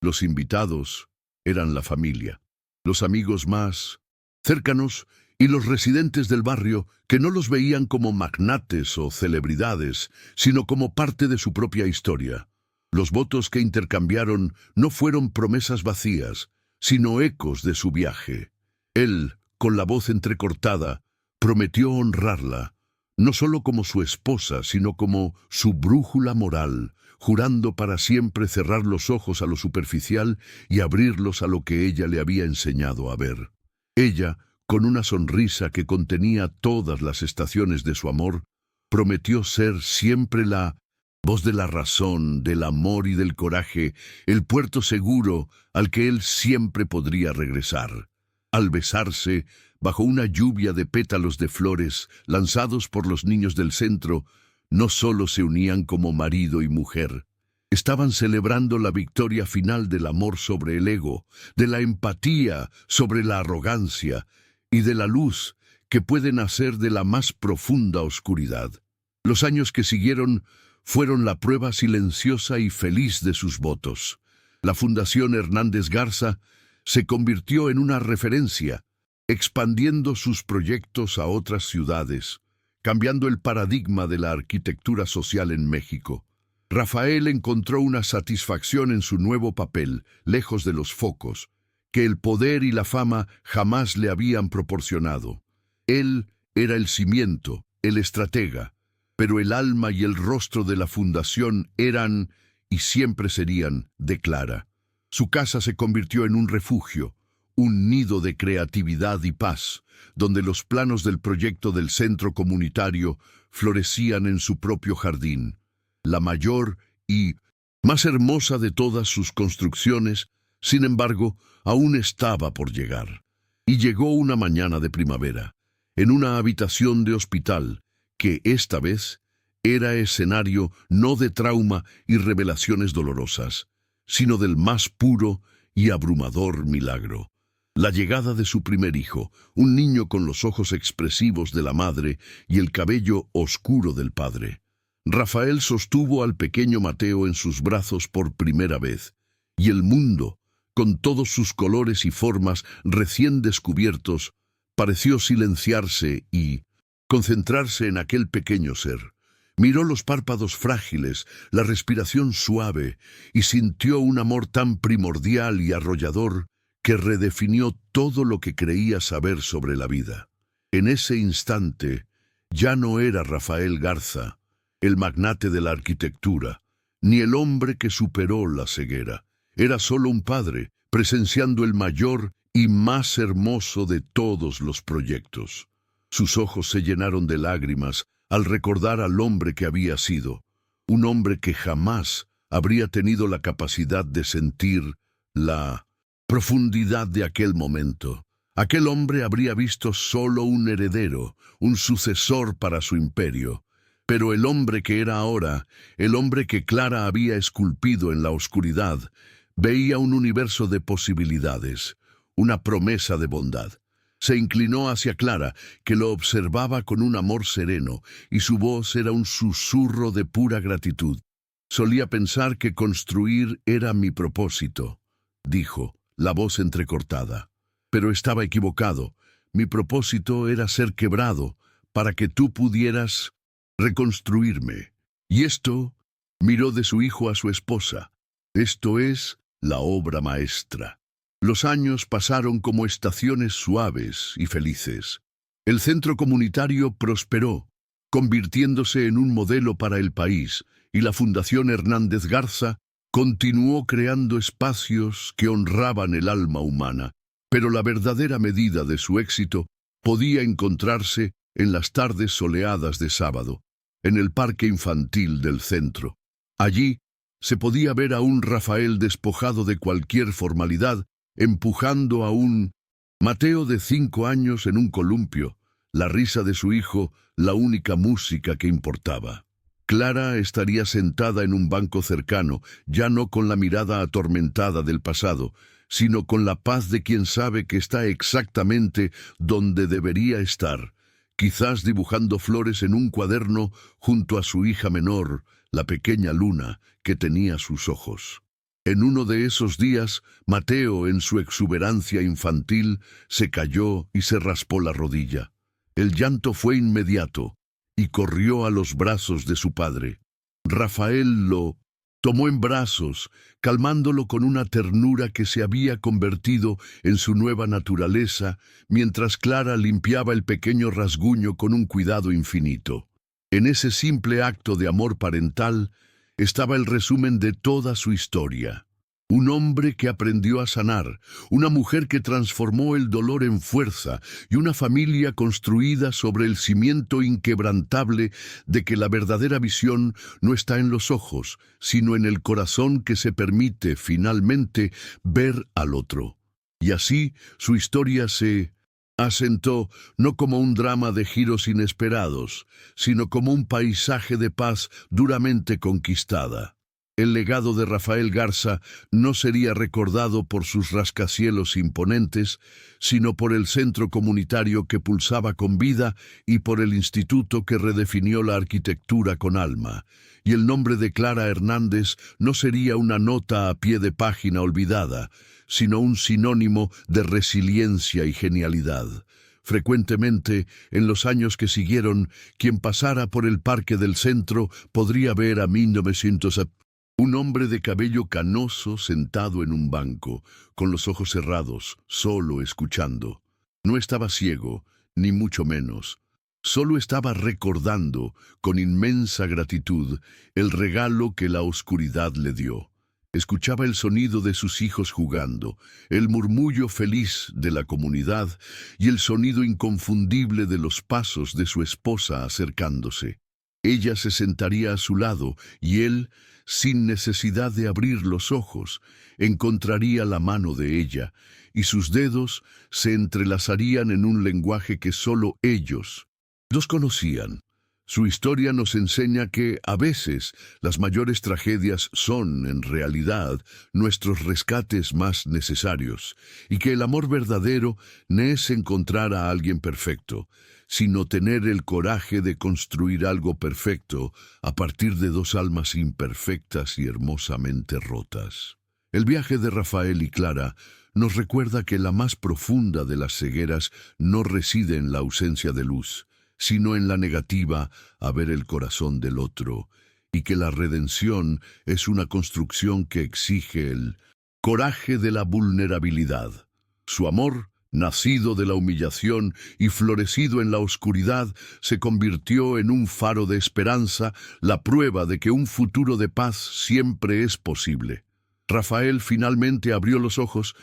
Los invitados eran la familia, los amigos más cercanos y los residentes del barrio que no los veían como magnates o celebridades, sino como parte de su propia historia. Los votos que intercambiaron no fueron promesas vacías, sino ecos de su viaje. Él, con la voz entrecortada, prometió honrarla, no solo como su esposa, sino como su brújula moral, jurando para siempre cerrar los ojos a lo superficial y abrirlos a lo que ella le había enseñado a ver. Ella, con una sonrisa que contenía todas las estaciones de su amor, prometió ser siempre la voz de la razón, del amor y del coraje, el puerto seguro al que él siempre podría regresar. Al besarse, bajo una lluvia de pétalos de flores lanzados por los niños del centro, no solo se unían como marido y mujer, estaban celebrando la victoria final del amor sobre el ego, de la empatía sobre la arrogancia y de la luz que puede nacer de la más profunda oscuridad. Los años que siguieron fueron la prueba silenciosa y feliz de sus votos. La Fundación Hernández Garza se convirtió en una referencia, expandiendo sus proyectos a otras ciudades, cambiando el paradigma de la arquitectura social en México. Rafael encontró una satisfacción en su nuevo papel, lejos de los focos, que el poder y la fama jamás le habían proporcionado. Él era el cimiento, el estratega, pero el alma y el rostro de la fundación eran, y siempre serían, de Clara. Su casa se convirtió en un refugio, un nido de creatividad y paz, donde los planos del proyecto del centro comunitario florecían en su propio jardín. La mayor y más hermosa de todas sus construcciones, sin embargo, aún estaba por llegar. Y llegó una mañana de primavera, en una habitación de hospital, que esta vez era escenario no de trauma y revelaciones dolorosas, sino del más puro y abrumador milagro. La llegada de su primer hijo, un niño con los ojos expresivos de la madre y el cabello oscuro del padre. Rafael sostuvo al pequeño Mateo en sus brazos por primera vez, y el mundo, con todos sus colores y formas recién descubiertos, pareció silenciarse y concentrarse en aquel pequeño ser. Miró los párpados frágiles, la respiración suave, y sintió un amor tan primordial y arrollador que redefinió todo lo que creía saber sobre la vida. En ese instante, ya no era Rafael Garza, el magnate de la arquitectura, ni el hombre que superó la ceguera. Era solo un padre, presenciando el mayor y más hermoso de todos los proyectos. Sus ojos se llenaron de lágrimas al recordar al hombre que había sido, un hombre que jamás habría tenido la capacidad de sentir la profundidad de aquel momento. Aquel hombre habría visto solo un heredero, un sucesor para su imperio. Pero el hombre que era ahora, el hombre que Clara había esculpido en la oscuridad, veía un universo de posibilidades, una promesa de bondad. Se inclinó hacia Clara, que lo observaba con un amor sereno, y su voz era un susurro de pura gratitud. Solía pensar que construir era mi propósito, dijo, la voz entrecortada. Pero estaba equivocado. Mi propósito era ser quebrado, para que tú pudieras reconstruirme. Y esto, miró de su hijo a su esposa, esto es la obra maestra. Los años pasaron como estaciones suaves y felices. El centro comunitario prosperó, convirtiéndose en un modelo para el país, y la Fundación Hernández Garza continuó creando espacios que honraban el alma humana. Pero la verdadera medida de su éxito podía encontrarse en las tardes soleadas de sábado, en el parque infantil del centro. Allí se podía ver a un Rafael despojado de cualquier formalidad, empujando a un Mateo de 5 años en un columpio, la risa de su hijo, la única música que importaba. Clara estaría sentada en un banco cercano, ya no con la mirada atormentada del pasado, sino con la paz de quien sabe que está exactamente donde debería estar, quizás dibujando flores en un cuaderno junto a su hija menor, la pequeña Luna, que tenía sus ojos. En uno de esos días, Mateo, en su exuberancia infantil, se cayó y se raspó la rodilla. El llanto fue inmediato, y corrió a los brazos de su padre. Rafael lo tomó en brazos, calmándolo con una ternura que se había convertido en su nueva naturaleza, mientras Clara limpiaba el pequeño rasguño con un cuidado infinito. En ese simple acto de amor parental estaba el resumen de toda su historia. Un hombre que aprendió a sanar, una mujer que transformó el dolor en fuerza y una familia construida sobre el cimiento inquebrantable de que la verdadera visión no está en los ojos, sino en el corazón que se permite finalmente ver al otro. Y así su historia se asentó no como un drama de giros inesperados, sino como un paisaje de paz duramente conquistada. El legado de Rafael Garza no sería recordado por sus rascacielos imponentes, sino por el centro comunitario que pulsaba con vida y por el instituto que redefinió la arquitectura con alma. Y el nombre de Clara Hernández no sería una nota a pie de página olvidada, sino un sinónimo de resiliencia y genialidad. Frecuentemente, en los años que siguieron, quien pasara por el parque del centro podría ver a 1900 un hombre de cabello canoso sentado en un banco, con los ojos cerrados, solo escuchando. No estaba ciego, ni mucho menos. Solo estaba recordando, con inmensa gratitud, el regalo que la oscuridad le dio. Escuchaba el sonido de sus hijos jugando, el murmullo feliz de la comunidad y el sonido inconfundible de los pasos de su esposa acercándose. Ella se sentaría a su lado y él, sin necesidad de abrir los ojos, encontraría la mano de ella, y sus dedos se entrelazarían en un lenguaje que solo ellos dos conocían. Su historia nos enseña que, a veces, las mayores tragedias son, en realidad, nuestros rescates más necesarios, y que el amor verdadero no es encontrar a alguien perfecto, sino tener el coraje de construir algo perfecto a partir de dos almas imperfectas y hermosamente rotas. El viaje de Rafael y Clara nos recuerda que la más profunda de las cegueras no reside en la ausencia de luz, sino en la negativa a ver el corazón del otro, y que la redención es una construcción que exige el coraje de la vulnerabilidad. Su amor, nacido de la humillación y florecido en la oscuridad, se convirtió en un faro de esperanza, la prueba de que un futuro de paz siempre es posible. Rafael finalmente abrió los ojos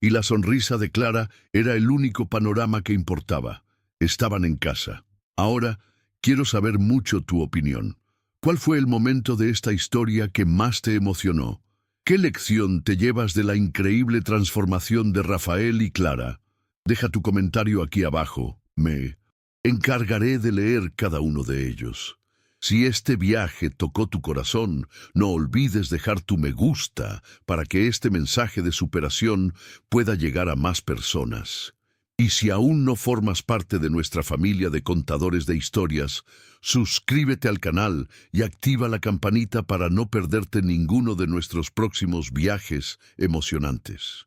y la sonrisa de Clara era el único panorama que importaba. Estaban en casa. Ahora, quiero saber mucho tu opinión. ¿Cuál fue el momento de esta historia que más te emocionó? ¿Qué lección te llevas de la increíble transformación de Rafael y Clara? Deja tu comentario aquí abajo. Me encargaré de leer cada uno de ellos. Si este viaje tocó tu corazón, no olvides dejar tu me gusta para que este mensaje de superación pueda llegar a más personas. Y si aún no formas parte de nuestra familia de contadores de historias, suscríbete al canal y activa la campanita para no perderte ninguno de nuestros próximos viajes emocionantes.